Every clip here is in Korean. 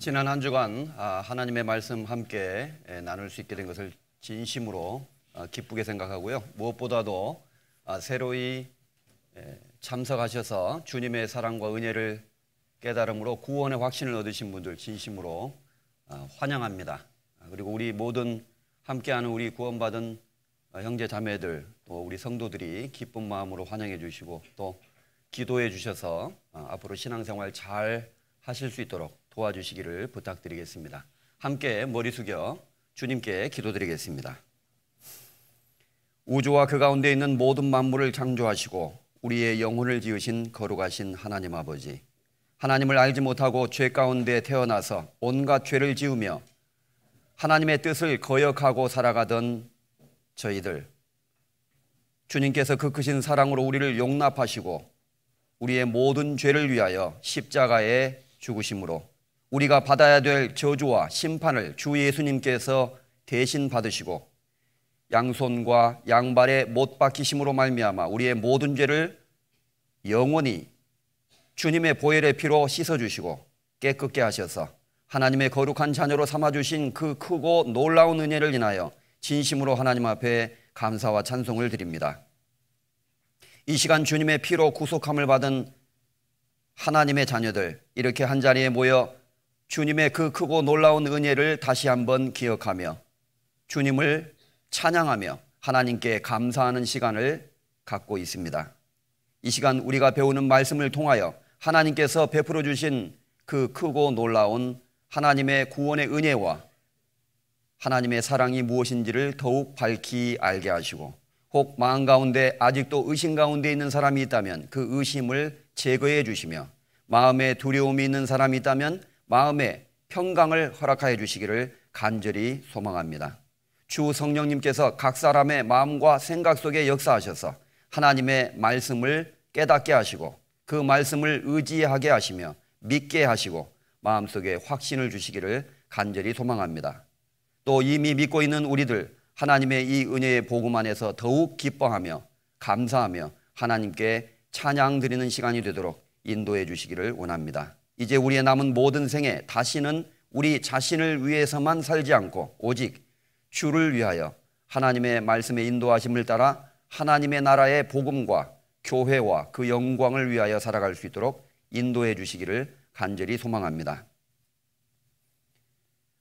지난 한 주간 하나님의 말씀 함께 나눌 수 있게 된 것을 진심으로 기쁘게 생각하고요. 무엇보다도 새로이 참석하셔서 주님의 사랑과 은혜를 깨달음으로 구원의 확신을 얻으신 분들 진심으로 환영합니다. 그리고 우리 모든 함께하는 우리 구원받은 형제 자매들 또 우리 성도들이 기쁜 마음으로 환영해 주시고 또 기도해 주셔서 앞으로 신앙생활 잘 하실 수 있도록 도와주시기를 부탁드리겠습니다. 함께 머리 숙여 주님께 기도드리겠습니다. 우주와 그 가운데 있는 모든 만물을 창조하시고 우리의 영혼을 지으신 거룩하신 하나님 아버지, 하나님을 알지 못하고 죄 가운데 태어나서 온갖 죄를 지으며 하나님의 뜻을 거역하고 살아가던 저희들, 주님께서 그 크신 사랑으로 우리를 용납하시고 우리의 모든 죄를 위하여 십자가에 죽으심으로 우리가 받아야 될 저주와 심판을 주 예수님께서 대신 받으시고 양손과 양발에 못 박히심으로 말미암아 우리의 모든 죄를 영원히 주님의 보혈의 피로 씻어주시고 깨끗게 하셔서 하나님의 거룩한 자녀로 삼아주신 그 크고 놀라운 은혜를 인하여 진심으로 하나님 앞에 감사와 찬송을 드립니다. 이 시간 주님의 피로 구속함을 받은 하나님의 자녀들, 이렇게 한자리에 모여 주님의 그 크고 놀라운 은혜를 다시 한번 기억하며 주님을 찬양하며 하나님께 감사하는 시간을 갖고 있습니다. 이 시간 우리가 배우는 말씀을 통하여 하나님께서 베풀어 주신 그 크고 놀라운 하나님의 구원의 은혜와 하나님의 사랑이 무엇인지를 더욱 밝히 알게 하시고, 혹 마음 가운데 아직도 의심 가운데 있는 사람이 있다면 그 의심을 제거해 주시며, 마음에 두려움이 있는 사람이 있다면 마음에 평강을 허락하여 주시기를 간절히 소망합니다. 주 성령님께서 각 사람의 마음과 생각 속에 역사하셔서 하나님의 말씀을 깨닫게 하시고 그 말씀을 의지하게 하시며 믿게 하시고 마음속에 확신을 주시기를 간절히 소망합니다. 또 이미 믿고 있는 우리들, 하나님의 이 은혜의 복음 안에서 더욱 기뻐하며 감사하며 하나님께 찬양 드리는 시간이 되도록 인도해 주시기를 원합니다. 이제 우리의 남은 모든 생에 다시는 우리 자신을 위해서만 살지 않고 오직 주를 위하여 하나님의 말씀의 인도하심을 따라 하나님의 나라의 복음과 교회와 그 영광을 위하여 살아갈 수 있도록 인도해 주시기를 간절히 소망합니다.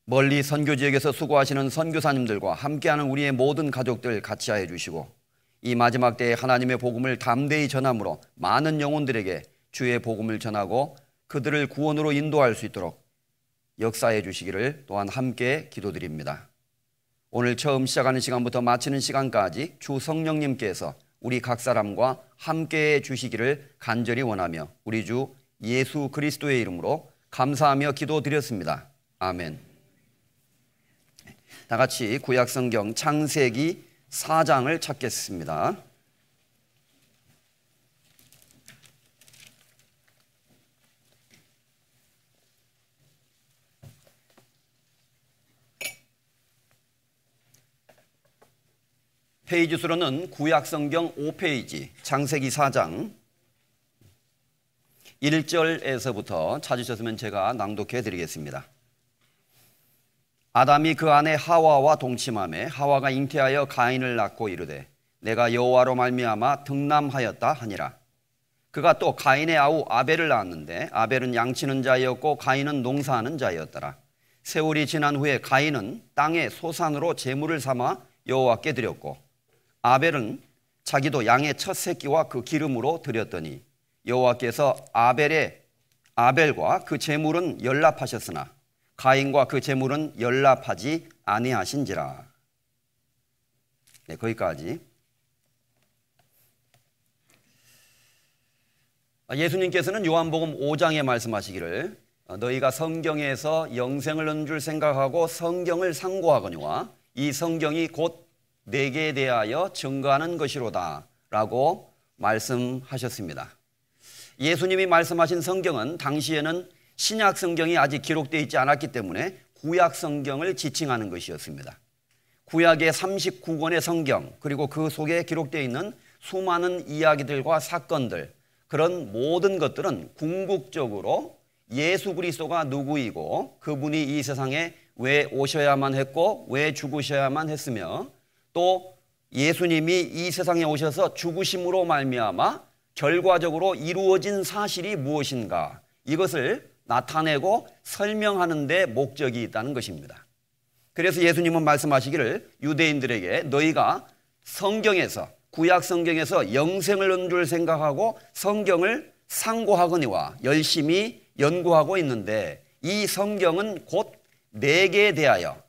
멀리 선교 지역에서 수고하시는 선교사님들과 함께하는 우리의 모든 가족들 같이 하여 주시고, 이 마지막 때에 하나님의 복음을 담대히 전함으로 많은 영혼들에게 주의 복음을 전하고 그들을 구원으로 인도할 수 있도록 역사해 주시기를 또한 함께 기도드립니다. 오늘 처음 시작하는 시간부터 마치는 시간까지 주 성령님께서 우리 각 사람과 함께해 주시기를 간절히 원하며 우리 주 예수 그리스도의 이름으로 감사하며 기도드렸습니다. 아멘. 다 같이 구약성경 창세기 4장을 찾겠습니다. 페이지 수로는 구약성경 5페이지 창세기 4장 1절에서부터 찾으셨으면 제가 낭독해 드리겠습니다. 아담이 그 아내 하와와 동침하매 하와가 잉태하여 가인을 낳고 이르되 내가 여호와로 말미암아 등남하였다 하니라. 그가 또 가인의 아우 아벨을 낳았는데 아벨은 양치는 자였고 가인은 농사하는 자였더라. 세월이 지난 후에 가인은 땅의 소산으로 제물을 삼아 여호와께 드렸고 아벨은 자기도 양의 첫 새끼와 그 기름으로 드렸더니 여호와께서 아벨과 그 제물은 연납하셨으나 가인과 그 제물은 연납하지 아니하신지라. 네, 거기까지. 예수님께서는 요한복음 5장에 말씀하시기를 너희가 성경에서 영생을 얻는 줄 생각하고 성경을 상고하거니와 이 성경이 곧 내게 대하여 증거하는 것이로다 라고 말씀하셨습니다. 예수님이 말씀하신 성경은 당시에는 신약 성경이 아직 기록되어 있지 않았기 때문에 구약 성경을 지칭하는 것이었습니다. 구약의 39권의 성경, 그리고 그 속에 기록되어 있는 수많은 이야기들과 사건들, 그런 모든 것들은 궁극적으로 예수 그리스도가 누구이고 그분이 이 세상에 왜 오셔야만 했고 왜 죽으셔야만 했으며 또 예수님이 이 세상에 오셔서 죽으심으로 말미암아 결과적으로 이루어진 사실이 무엇인가, 이것을 나타내고 설명하는 데 목적이 있다는 것입니다. 그래서 예수님은 말씀하시기를 유대인들에게 너희가 성경에서, 구약 성경에서 영생을 얻는 줄 생각하고 성경을 상고하거니와 열심히 연구하고 있는데 이 성경은 곧 내게 대하여,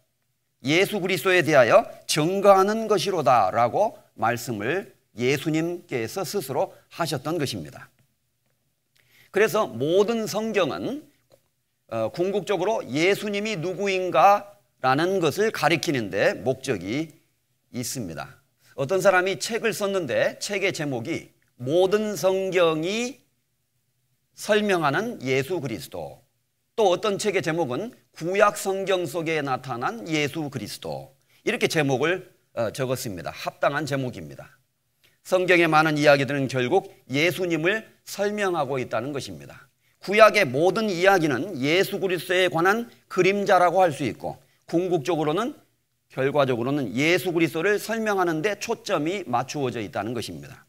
예수 그리스도에 대하여 증거하는 것이로다 라고 말씀을 예수님께서 스스로 하셨던 것입니다. 그래서 모든 성경은 궁극적으로 예수님이 누구인가라는 것을 가리키는데 목적이 있습니다. 어떤 사람이 책을 썼는데 책의 제목이 모든 성경이 설명하는 예수 그리스도, 또 어떤 책의 제목은 구약 성경 속에 나타난 예수 그리스도, 이렇게 제목을 적었습니다. 합당한 제목입니다. 성경의 많은 이야기들은 결국 예수님을 설명하고 있다는 것입니다. 구약의 모든 이야기는 예수 그리스도에 관한 그림자라고 할 수 있고 궁극적으로는, 결과적으로는 예수 그리스도를 설명하는 데 초점이 맞추어져 있다는 것입니다.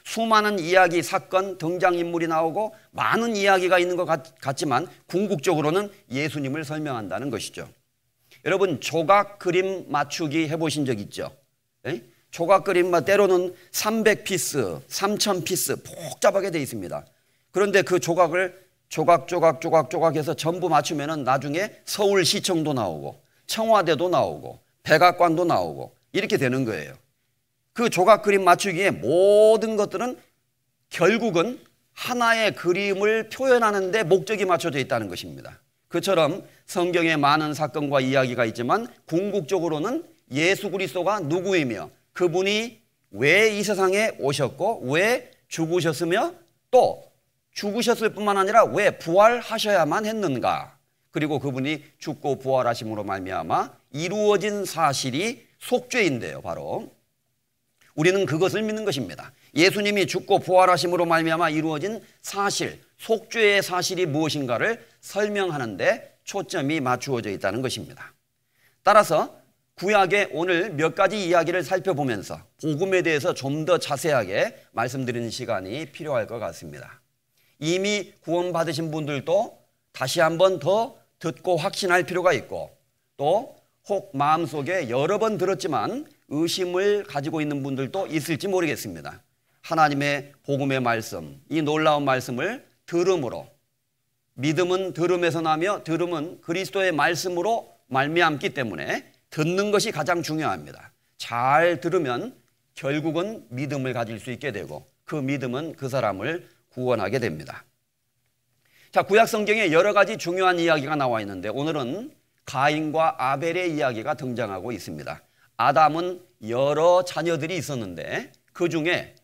수많은 이야기, 사건, 등장인물이 나오고 많은 이야기가 있는 것 같지만 궁극적으로는 예수님을 설명한다는 것이죠. 여러분, 조각 그림 맞추기 해보신 적 있죠? 조각 그림 때로는 300피스, 3000피스 복잡하게 되어 있습니다. 그런데 그 조각을 조각해서 전부 맞추면 나중에 서울시청도 나오고 청와대도 나오고 백악관도 나오고 이렇게 되는 거예요. 그 조각 그림 맞추기에 모든 것들은 결국은 하나의 그림을 표현하는 데 목적이 맞춰져 있다는 것입니다. 그처럼 성경에 많은 사건과 이야기가 있지만 궁극적으로는 예수 그리스도가 누구이며 그분이 왜 이 세상에 오셨고 왜 죽으셨으며 또 죽으셨을 뿐만 아니라 왜 부활하셔야만 했는가, 그리고 그분이 죽고 부활하심으로 말미암아 이루어진 사실이 속죄인데요. 바로 우리는 그것을 믿는 것입니다. 예수님이 죽고 부활하심으로 말미암아 이루어진 사실, 속죄의 사실이 무엇인가를 설명하는 데 초점이 맞추어져 있다는 것입니다. 따라서 구약의 오늘 몇 가지 이야기를 살펴보면서 복음에 대해서 좀 더 자세하게 말씀드리는 시간이 필요할 것 같습니다. 이미 구원받으신 분들도 다시 한번 더 듣고 확신할 필요가 있고, 또 혹 마음속에 여러 번 들었지만 의심을 가지고 있는 분들도 있을지 모르겠습니다. 하나님의 복음의 말씀, 이 놀라운 말씀을 들음으로, 믿음은 들음에서 나며 들음은 그리스도의 말씀으로 말미암기 때문에 듣는 것이 가장 중요합니다. 잘 들으면 결국은 믿음을 가질 수 있게 되고 그 믿음은 그 사람을 구원하게 됩니다. 자, 구약 성경에 여러 가지 중요한 이야기가 나와 있는데 오늘은 가인과 아벨의 이야기가 등장하고 있습니다. 아담은 여러 자녀들이 있었는데 그 중에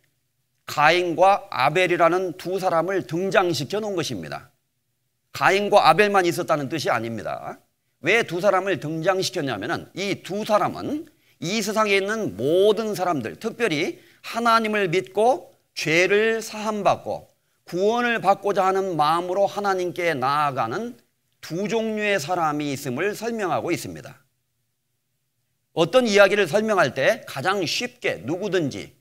가인과 아벨이라는 두 사람을 등장시켜 놓은 것입니다. 가인과 아벨만 있었다는 뜻이 아닙니다. 왜 두 사람을 등장시켰냐면 이 두 사람은 이 세상에 있는 모든 사람들, 특별히 하나님을 믿고 죄를 사함받고 구원을 받고자 하는 마음으로 하나님께 나아가는 두 종류의 사람이 있음을 설명하고 있습니다. 어떤 이야기를 설명할 때 가장 쉽게 누구든지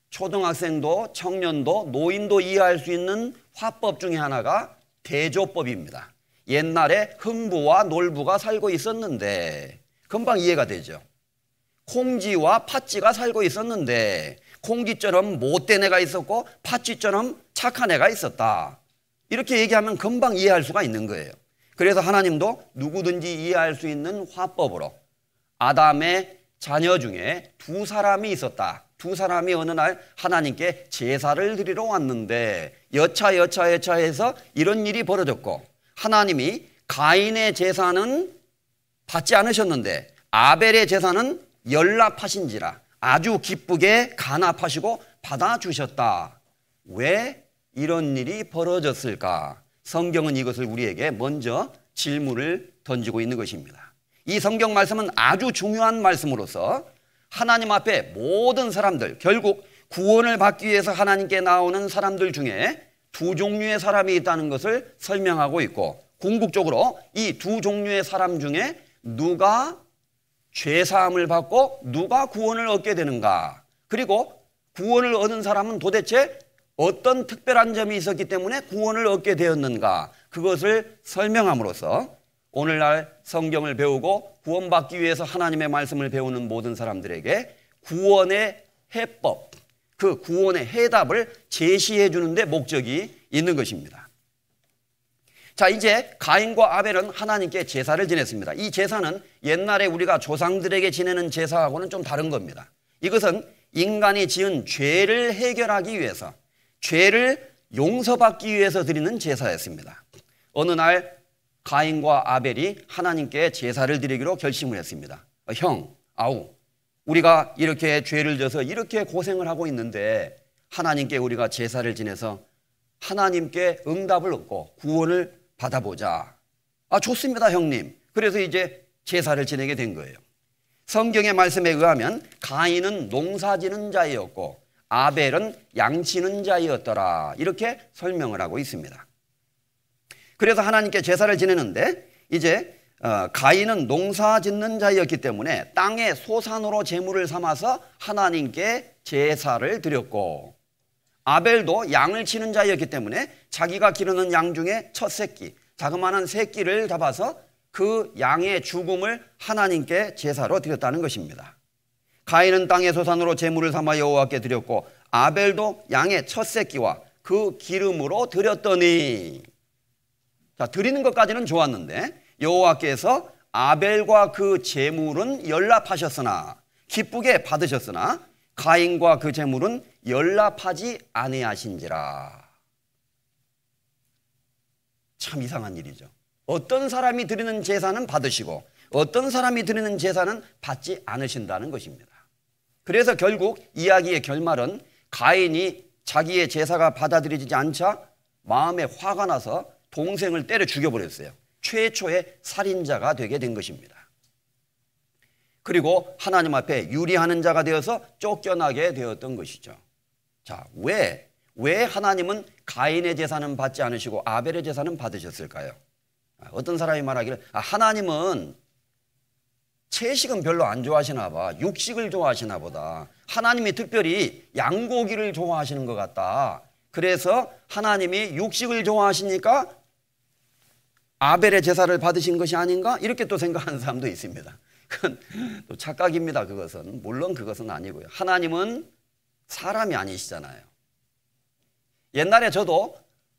초등학생도 청년도 노인도 이해할 수 있는 화법 중에 하나가 대조법입니다. 옛날에 흥부와 놀부가 살고 있었는데 금방 이해가 되죠. 콩쥐와 팥쥐가 살고 있었는데 콩쥐처럼 못된 애가 있었고 팥쥐처럼 착한 애가 있었다. 이렇게 얘기하면 금방 이해할 수가 있는 거예요. 그래서 하나님도 누구든지 이해할 수 있는 화법으로 아담의 자녀 중에 두 사람이 있었다. 두 사람이 어느 날 하나님께 제사를 드리러 왔는데 여차해서 이런 일이 벌어졌고 하나님이 가인의 제사는 받지 않으셨는데 아벨의 제사는 연락하신지라 아주 기쁘게 간합하시고 받아주셨다. 왜 이런 일이 벌어졌을까? 성경은 이것을 우리에게 먼저 질문을 던지고 있는 것입니다. 이 성경 말씀은 아주 중요한 말씀으로서 하나님 앞에 모든 사람들, 결국 구원을 받기 위해서 하나님께 나오는 사람들 중에 두 종류의 사람이 있다는 것을 설명하고 있고, 궁극적으로 이 두 종류의 사람 중에 누가 죄사함을 받고 누가 구원을 얻게 되는가, 그리고 구원을 얻은 사람은 도대체 어떤 특별한 점이 있었기 때문에 구원을 얻게 되었는가, 그것을 설명함으로써 오늘날 성경을 배우고 구원받기 위해서 하나님의 말씀을 배우는 모든 사람들에게 구원의 해법, 그 구원의 해답을 제시해 주는 데 목적이 있는 것입니다. 자, 이제 가인과 아벨은 하나님께 제사를 지냈습니다. 이 제사는 옛날에 우리가 조상들에게 지내는 제사하고는 좀 다른 겁니다. 이것은 인간이 지은 죄를 해결하기 위해서, 죄를 용서받기 위해서 드리는 제사였습니다. 어느 날 가인과 아벨이 하나님께 제사를 드리기로 결심을 했습니다. 형, 아우, 우리가 이렇게 죄를 져서 이렇게 고생을 하고 있는데 하나님께 우리가 제사를 지내서 하나님께 응답을 얻고 구원을 받아보자. 좋습니다, 형님. 그래서 이제 제사를 지내게 된 거예요. 성경의 말씀에 의하면 가인은 농사지는 자이었고 아벨은 양치는 자이었더라, 이렇게 설명을 하고 있습니다. 그래서 하나님께 제사를 지내는데 이제 가인은 농사짓는 자이었기 때문에 땅의 소산으로 제물을 삼아서 하나님께 제사를 드렸고, 아벨도 양을 치는 자였기 때문에 자기가 기르는 양 중에 첫 새끼, 자그마한 새끼를 잡아서 그 양의 죽음을 하나님께 제사로 드렸다는 것입니다. 가인은 땅의 소산으로 제물을 삼아 여호와께 드렸고 아벨도 양의 첫 새끼와 그 기름으로 드렸더니, 자, 드리는 것까지는 좋았는데 여호와께서 아벨과 그 제물은 연락하셨으나, 기쁘게 받으셨으나 가인과 그 제물은 연락하지 아니하신지라. 참 이상한 일이죠. 어떤 사람이 드리는 제사는 받으시고 어떤 사람이 드리는 제사는 받지 않으신다는 것입니다. 그래서 결국 이야기의 결말은 가인이 자기의 제사가 받아들여지지 않자 마음에 화가 나서 동생을 때려 죽여버렸어요. 최초의 살인자가 되게 된 것입니다. 그리고 하나님 앞에 유리하는 자가 되어서 쫓겨나게 되었던 것이죠. 자, 왜 하나님은 가인의 제사는 받지 않으시고 아벨의 제사는 받으셨을까요? 어떤 사람이 말하기를 하나님은 채식은 별로 안 좋아하시나 봐, 육식을 좋아하시나 보다, 하나님이 특별히 양고기를 좋아하시는 것 같다, 그래서 하나님이 육식을 좋아하시니까 아벨의 제사를 받으신 것이 아닌가, 이렇게 또 생각하는 사람도 있습니다. 그건 또 착각입니다. 그것은 물론 그것은 아니고요. 하나님은 사람이 아니시잖아요. 옛날에 저도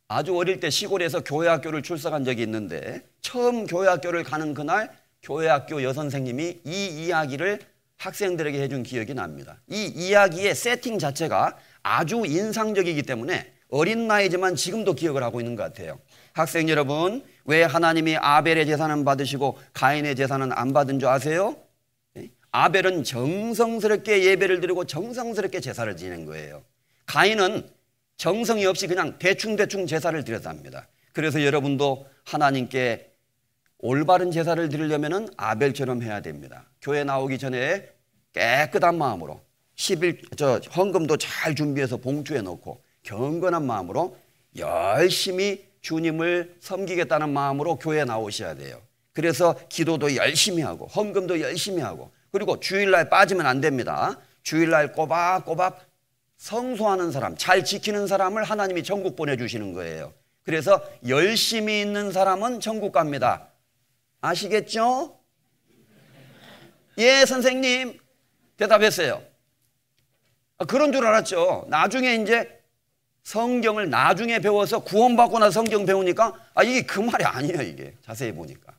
아주 어릴 때 시골에서 교회학교를 출석한 적이 있는데 처음 교회학교를 가는 그날 교회학교 여선생님이 이 이야기를 학생들에게 해준 기억이 납니다. 이 이야기의 세팅 자체가 아주 인상적이기 때문에 어린 나이지만 지금도 기억을 하고 있는 것 같아요. 학생 여러분, 왜 하나님이 아벨의 제사는 받으시고 가인의 제사는 안 받은 줄 아세요? 아벨은 정성스럽게 예배를 드리고 정성스럽게 제사를 지낸 거예요. 가인은 정성이 없이 그냥 대충 제사를 드렸답니다. 그래서 여러분도 하나님께 올바른 제사를 드리려면 아벨처럼 해야 됩니다. 교회 나오기 전에 깨끗한 마음으로 헌금도 잘 준비해서 봉투에 넣고 경건한 마음으로 열심히 주님을 섬기겠다는 마음으로 교회에 나오셔야 돼요. 그래서 기도도 열심히 하고 헌금도 열심히 하고, 그리고 주일날 빠지면 안 됩니다. 주일날 꼬박꼬박 성수하는 사람, 잘 지키는 사람을 하나님이 천국 보내주시는 거예요. 그래서 열심히 있는 사람은 천국 갑니다. 아시겠죠? 예, 선생님. 대답했어요. 그런 줄 알았죠. 나중에 이제 성경을 나중에 배워서 구원받고 나서 성경 배우니까 이게 그 말이 아니에요. 이게 자세히 보니까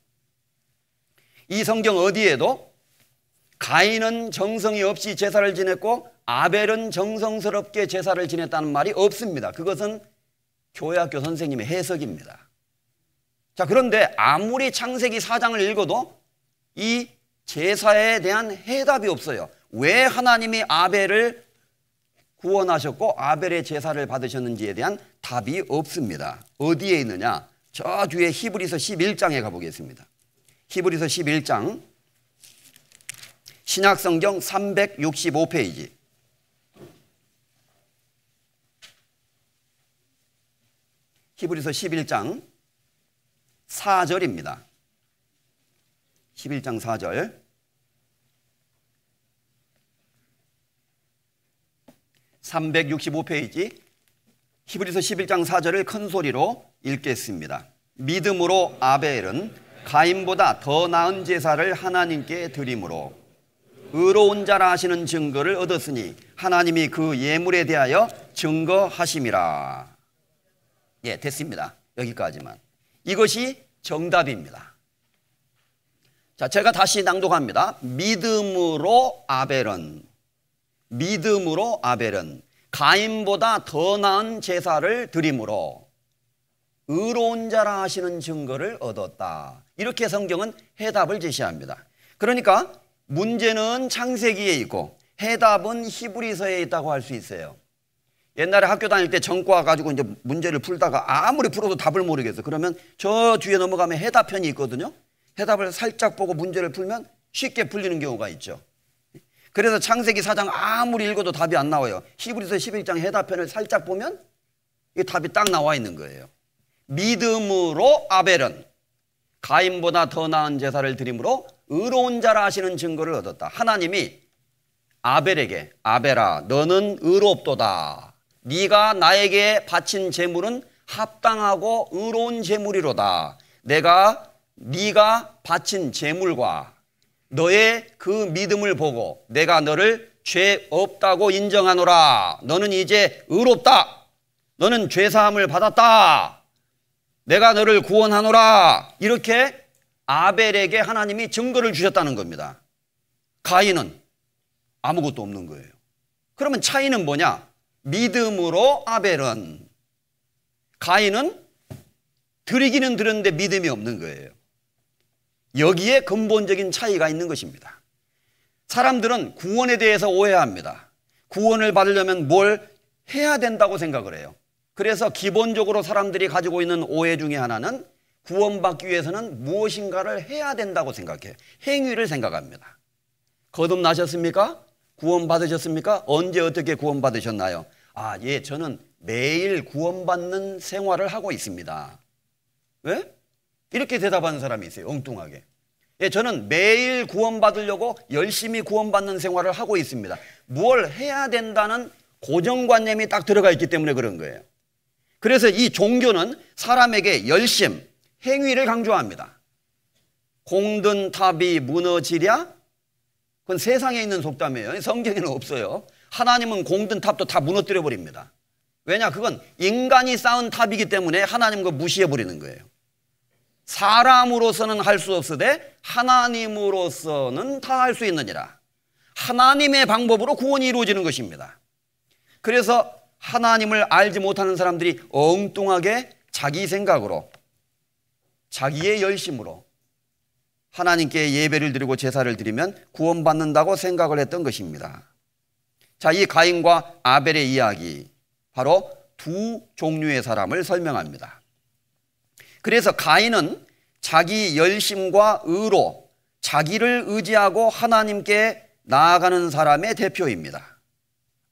이 성경 어디에도 가인은 정성이 없이 제사를 지냈고 아벨은 정성스럽게 제사를 지냈다는 말이 없습니다. 그것은 교회학교 선생님의 해석입니다. 자, 그런데 아무리 창세기 4장을 읽어도 이 제사에 대한 해답이 없어요. 왜 하나님이 아벨을 구원하셨고 아벨의 제사를 받으셨는지에 대한 답이 없습니다. 어디에 있느냐? 저 뒤에 히브리서 11장에 가보겠습니다. 히브리서 11장 신약성경 365페이지. 히브리서 11장 4절입니다. 11장 4절. 365페이지 히브리서 11장 4절을 큰 소리로 읽겠습니다. 믿음으로 아벨은 가인보다 더 나은 제사를 하나님께 드림으로 의로운 자라 하시는 증거를 얻었으니 하나님이 그 예물에 대하여 증거하심이라. 예, 됐습니다. 여기까지만. 이것이 정답입니다. 자, 제가 다시 낭독합니다. 믿음으로 아벨은 가인보다 더 나은 제사를 드림으로 의로운 자라 하시는 증거를 얻었다. 이렇게 성경은 해답을 제시합니다. 그러니까 문제는 창세기에 있고 해답은 히브리서에 있다고 할 수 있어요. 옛날에 학교 다닐 때 전과 가지고 이제 문제를 풀다가 아무리 풀어도 답을 모르겠어. 그러면 저 뒤에 넘어가면 해답편이 있거든요. 해답을 살짝 보고 문제를 풀면 쉽게 풀리는 경우가 있죠. 그래서 창세기 4장 아무리 읽어도 답이 안 나와요. 히브리서 11장 해답편을 살짝 보면 이 답이 딱 나와 있는 거예요. 믿음으로 아벨은 가인보다 더 나은 제사를 드림으로 의로운 자라 하시는 증거를 얻었다. 하나님이 아벨에게 아벨아 너는 의롭도다. 네가 나에게 바친 제물은 합당하고 의로운 제물이로다. 네가 바친 제물과 너의 그 믿음을 보고 내가 너를 죄 없다고 인정하노라. 너는 이제 의롭다. 너는 죄사함을 받았다. 내가 너를 구원하노라. 이렇게 아벨에게 하나님이 증거를 주셨다는 겁니다. 가인은 아무것도 없는 거예요. 그러면 차이는 뭐냐? 믿음으로 아벨은, 가인은 드리기는 드렸는데 믿음이 없는 거예요. 여기에 근본적인 차이가 있는 것입니다. 사람들은 구원에 대해서 오해합니다. 구원을 받으려면 뭘 해야 된다고 생각을 해요. 그래서 기본적으로 사람들이 가지고 있는 오해 중에 하나는 구원받기 위해서는 무엇인가를 해야 된다고 생각해요. 행위를 생각합니다. 거듭나셨습니까? 구원받으셨습니까? 언제 어떻게 구원받으셨나요? 예, 저는 매일 구원받는 생활을 하고 있습니다. 왜? 이렇게 대답하는 사람이 있어요. 엉뚱하게. 예, 저는 매일 구원받으려고 열심히 구원받는 생활을 하고 있습니다. 뭘 해야 된다는 고정관념이 딱 들어가 있기 때문에 그런 거예요. 그래서 이 종교는 사람에게 열심, 행위를 강조합니다. 공든 탑이 무너지랴? 그건 세상에 있는 속담이에요. 성경에는 없어요. 하나님은 공든 탑도 다 무너뜨려 버립니다. 왜냐? 그건 인간이 쌓은 탑이기 때문에 하나님 거 무시해 버리는 거예요. 사람으로서는 할 수 없으되 하나님으로서는 다 할 수 있느니라. 하나님의 방법으로 구원이 이루어지는 것입니다. 그래서 하나님을 알지 못하는 사람들이 엉뚱하게 자기 생각으로, 자기의 열심으로 하나님께 예배를 드리고 제사를 드리면 구원받는다고 생각을 했던 것입니다. 자, 이 가인과 아벨의 이야기, 바로 두 종류의 사람을 설명합니다. 그래서 가인은 자기 열심과 의로 자기를 의지하고 하나님께 나아가는 사람의 대표입니다.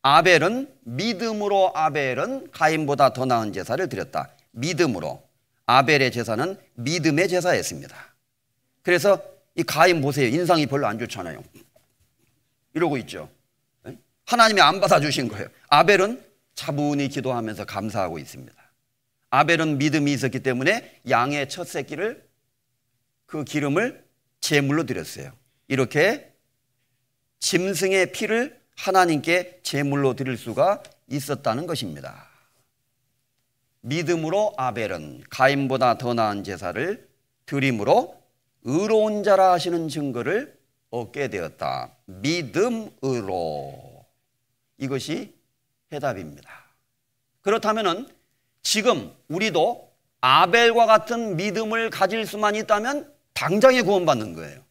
아벨은 믿음으로, 아벨은 가인보다 더 나은 제사를 드렸다. 믿음으로. 아벨의 제사는 믿음의 제사였습니다. 그래서 이 가인 보세요. 인상이 별로 안 좋잖아요. 이러고 있죠. 하나님이 안 받아주신 거예요. 아벨은 차분히 기도하면서 감사하고 있습니다. 아벨은 믿음이 있었기 때문에 양의 첫 새끼를, 그 기름을 제물로 드렸어요. 이렇게 짐승의 피를 하나님께 제물로 드릴 수가 있었다는 것입니다. 믿음으로 아벨은 가인보다 더 나은 제사를 드림으로 의로운 자라 하시는 증거를 얻게 되었다. 믿음으로. 이것이 해답입니다. 그렇다면 지금 우리도 아벨과 같은 믿음을 가질 수만 있다면 당장에 구원받는 거예요.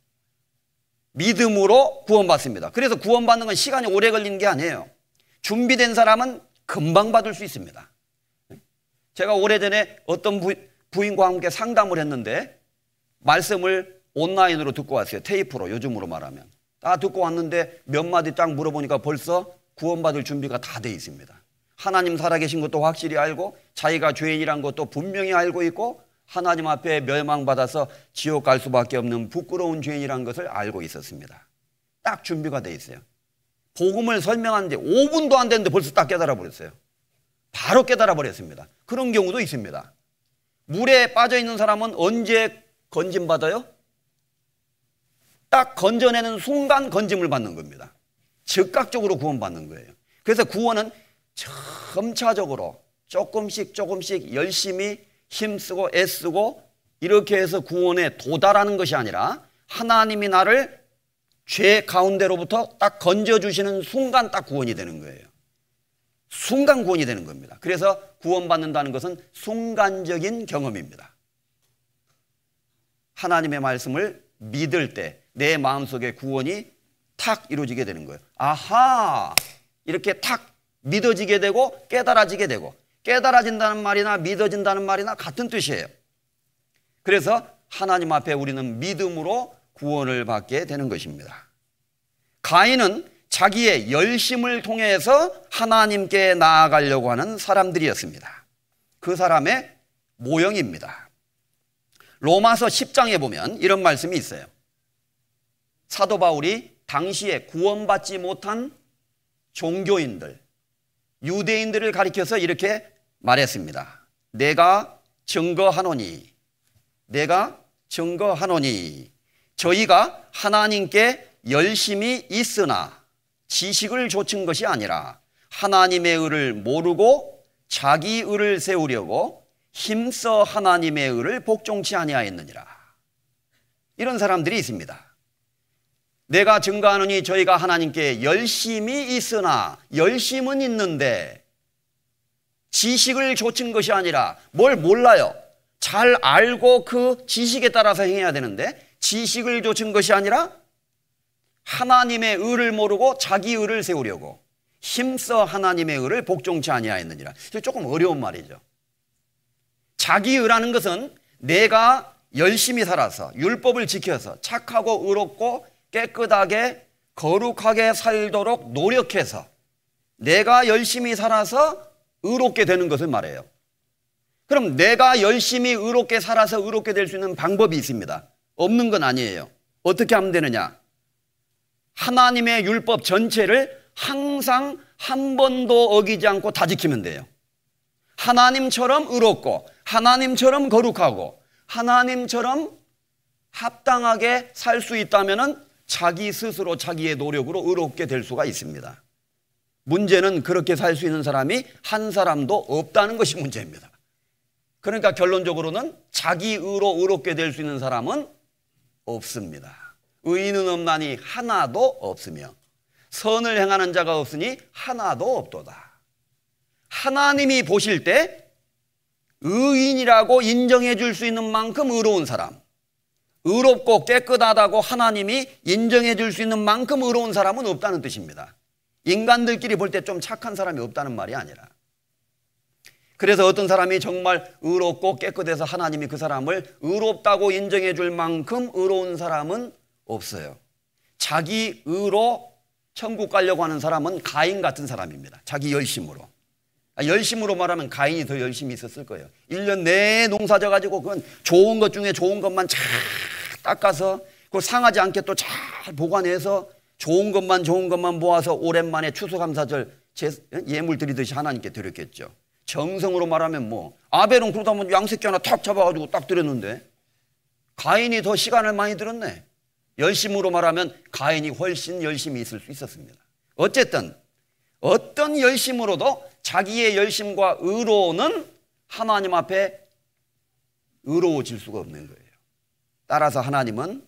믿음으로 구원받습니다. 그래서 구원받는 건 시간이 오래 걸리는 게 아니에요. 준비된 사람은 금방 받을 수 있습니다. 제가 오래전에 어떤 부인과 함께 상담을 했는데 말씀을 온라인으로 듣고 왔어요. 테이프로, 요즘으로 말하면. 다 듣고 왔는데 몇 마디 딱 물어보니까 벌써 구원받을 준비가 다 돼 있습니다. 하나님 살아계신 것도 확실히 알고 자기가 죄인이란 것도 분명히 알고 있고 하나님 앞에 멸망받아서 지옥 갈 수밖에 없는 부끄러운 죄인이란 것을 알고 있었습니다. 딱 준비가 돼 있어요. 복음을 설명하는데 5분도 안 됐는데 벌써 딱 깨달아 버렸어요. 바로 깨달아 버렸습니다. 그런 경우도 있습니다. 물에 빠져 있는 사람은 언제 건짐받아요? 딱 건져내는 순간 건짐을 받는 겁니다. 즉각적으로 구원받는 거예요. 그래서 구원은 점차적으로 조금씩 열심히 힘쓰고 애쓰고 이렇게 해서 구원에 도달하는 것이 아니라 하나님이 나를 죄 가운데로부터 딱 건져주시는 순간 딱 구원이 되는 거예요. 순간 구원이 되는 겁니다. 그래서 구원받는다는 것은 순간적인 경험입니다. 하나님의 말씀을 믿을 때 내 마음속에 구원이 탁 이루어지게 되는 거예요. 아하! 이렇게 탁 믿어지게 되고 깨달아지게 되고, 깨달아진다는 말이나 믿어진다는 말이나 같은 뜻이에요. 그래서 하나님 앞에 우리는 믿음으로 구원을 받게 되는 것입니다. 가인은 자기의 열심을 통해서 하나님께 나아가려고 하는 사람들이었습니다. 그 사람의 모형입니다. 로마서 10장에 보면 이런 말씀이 있어요. 사도 바울이 당시에 구원받지 못한 종교인들, 유대인들을 가리켜서 이렇게 말했습니다. 내가 증거하노니 저희가 하나님께 열심히 있으나 지식을 좇은 것이 아니라 하나님의 의를 모르고 자기 의를 세우려고 힘써 하나님의 의를 복종치 아니하였느니라. 이런 사람들이 있습니다. 내가 증거하노니 저희가 하나님께 열심히 있으나, 열심은 있는데 지식을 좇은 것이 아니라 뭘 몰라요. 잘 알고 그 지식에 따라서 행해야 되는데 지식을 좇은 것이 아니라 하나님의 의를 모르고 자기 의를 세우려고 힘써 하나님의 의를 복종치 아니하였느니라. 조금 어려운 말이죠. 자기 의라는 것은 내가 열심히 살아서 율법을 지켜서 착하고 의롭고 깨끗하게 거룩하게 살도록 노력해서 내가 열심히 살아서 의롭게 되는 것을 말해요. 그럼 내가 열심히 의롭게 살아서 의롭게 될 수 있는 방법이 있습니다. 없는 건 아니에요. 어떻게 하면 되느냐? 하나님의 율법 전체를 항상 한 번도 어기지 않고 다 지키면 돼요. 하나님처럼 의롭고 하나님처럼 거룩하고 하나님처럼 합당하게 살 수 있다면 자기 스스로 자기의 노력으로 의롭게 될 수가 있습니다. 문제는 그렇게 살 수 있는 사람이 한 사람도 없다는 것이 문제입니다. 그러니까 결론적으로는 자기 의로 의롭게 될 수 있는 사람은 없습니다. 의인은 없나니 하나도 없으며 선을 행하는 자가 없으니 하나도 없도다. 하나님이 보실 때 의인이라고 인정해 줄 수 있는 만큼 의로운 사람, 의롭고 깨끗하다고 하나님이 인정해 줄 수 있는 만큼 의로운 사람은 없다는 뜻입니다. 인간들끼리 볼 때 좀 착한 사람이 없다는 말이 아니라. 그래서 어떤 사람이 정말 의롭고 깨끗해서 하나님이 그 사람을 의롭다고 인정해 줄 만큼 의로운 사람은 없어요. 자기 의로 천국 가려고 하는 사람은 가인 같은 사람입니다. 자기 열심으로. 열심으로 말하면 가인이 더 열심히 있었을 거예요. 1년 내내 농사 져가지고 그건 좋은 것 중에 좋은 것만 잘 닦아서 그걸 상하지 않게 또 잘 보관해서 좋은 것만 모아서 오랜만에 추수감사절 예물 드리듯이 하나님께 드렸겠죠. 정성으로 말하면 뭐 아벨은 그러다 보면 양새끼 하나 탁 잡아가지고 딱 드렸는데 가인이 더 시간을 많이 들었네. 열심으로 말하면 가인이 훨씬 열심히 있을 수 있었습니다. 어쨌든 어떤 열심으로도 자기의 열심과 의로는 하나님 앞에 의로워질 수가 없는 거예요. 따라서 하나님은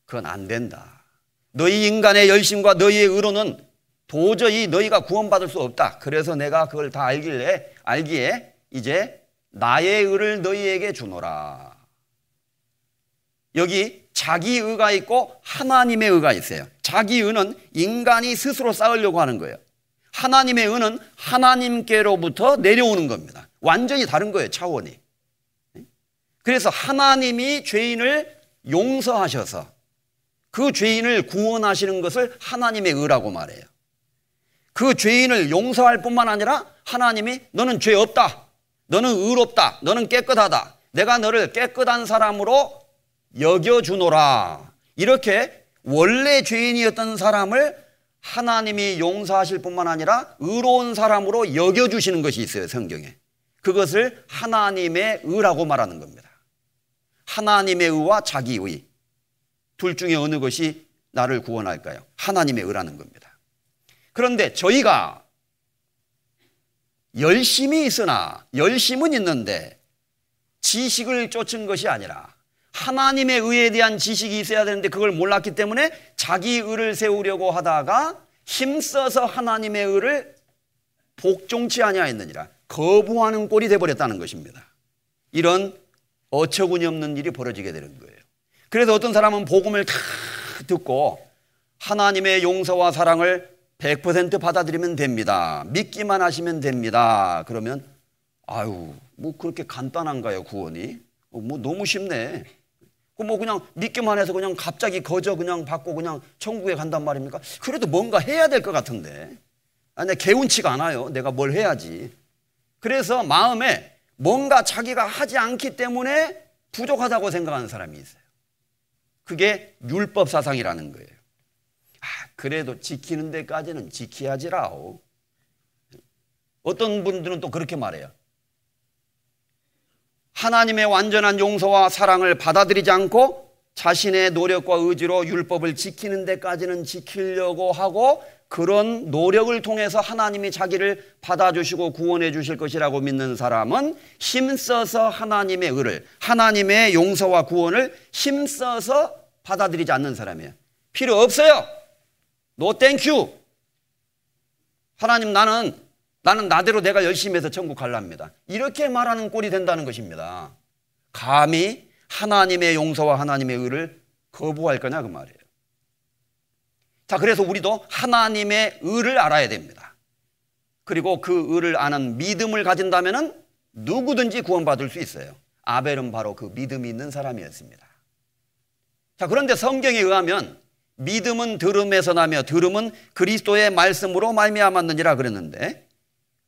그건 안 된다. 너희 인간의 열심과 너희의 의로는 도저히 너희가 구원받을 수 없다. 그래서 내가 그걸 다 알기에 이제 나의 의를 너희에게 주노라. 여기 자기 의가 있고 하나님의 의가 있어요. 자기 의는 인간이 스스로 쌓으려고 하는 거예요. 하나님의 의는 하나님께로부터 내려오는 겁니다. 완전히 다른 거예요, 차원이. 그래서 하나님이 죄인을 용서하셔서 그 죄인을 구원하시는 것을 하나님의 의라고 말해요. 그 죄인을 용서할 뿐만 아니라 하나님이 너는 죄 없다, 너는 의롭다, 너는 깨끗하다, 내가 너를 깨끗한 사람으로 여겨주노라. 이렇게 원래 죄인이었던 사람을 하나님이 용서하실 뿐만 아니라 의로운 사람으로 여겨주시는 것이 있어요, 성경에. 그것을 하나님의 의라고 말하는 겁니다. 하나님의 의와 자기의, 둘 중에 어느 것이 나를 구원할까요? 하나님의 의라는 겁니다. 그런데 저희가 열심히 있으나, 열심은 있는데 지식을 쫓은 것이 아니라 하나님의 의에 대한 지식이 있어야 되는데 그걸 몰랐기 때문에 자기 의를 세우려고 하다가 힘써서 하나님의 의를 복종치 아니하였느니라, 거부하는 꼴이 되어버렸다는 것입니다. 이런 어처구니 없는 일이 벌어지게 되는 거예요. 그래서 어떤 사람은 복음을 다 듣고 하나님의 용서와 사랑을 100% 받아들이면 됩니다, 믿기만 하시면 됩니다. 그러면 아유, 뭐 그렇게 간단한가요, 구원이? 뭐 너무 쉽네. 뭐 그냥 믿기만 해서 그냥 갑자기 거저 그냥 받고 그냥 천국에 간단 말입니까? 그래도 뭔가 해야 될 것 같은데. 아니, 개운치가 않아요. 내가 뭘 해야지. 그래서 마음에 뭔가 자기가 하지 않기 때문에 부족하다고 생각하는 사람이 있어요. 그게 율법 사상이라는 거예요. 그래도 지키는 데까지는 지켜야지라오. 어떤 분들은 또 그렇게 말해요. 하나님의 완전한 용서와 사랑을 받아들이지 않고 자신의 노력과 의지로 율법을 지키는 데까지는 지키려고 하고, 그런 노력을 통해서 하나님이 자기를 받아주시고 구원해 주실 것이라고 믿는 사람은 힘써서 하나님의 의를, 하나님의 용서와 구원을 힘써서 받아들이지 않는 사람이에요. 필요 없어요. 노 땡큐. 하나님, 나는 나대로 내가 열심히 해서 천국 갈랍니다. 이렇게 말하는 꼴이 된다는 것입니다. 감히 하나님의 용서와 하나님의 의를 거부할 거냐 그 말이에요. 자, 그래서 우리도 하나님의 의를 알아야 됩니다. 그리고 그 의를 아는 믿음을 가진다면 누구든지 구원받을 수 있어요. 아벨은 바로 그 믿음이 있는 사람이었습니다. 자, 그런데 성경에 의하면 믿음은 들음에서 나며 들음은 그리스도의 말씀으로 말미암았느니라 그랬는데,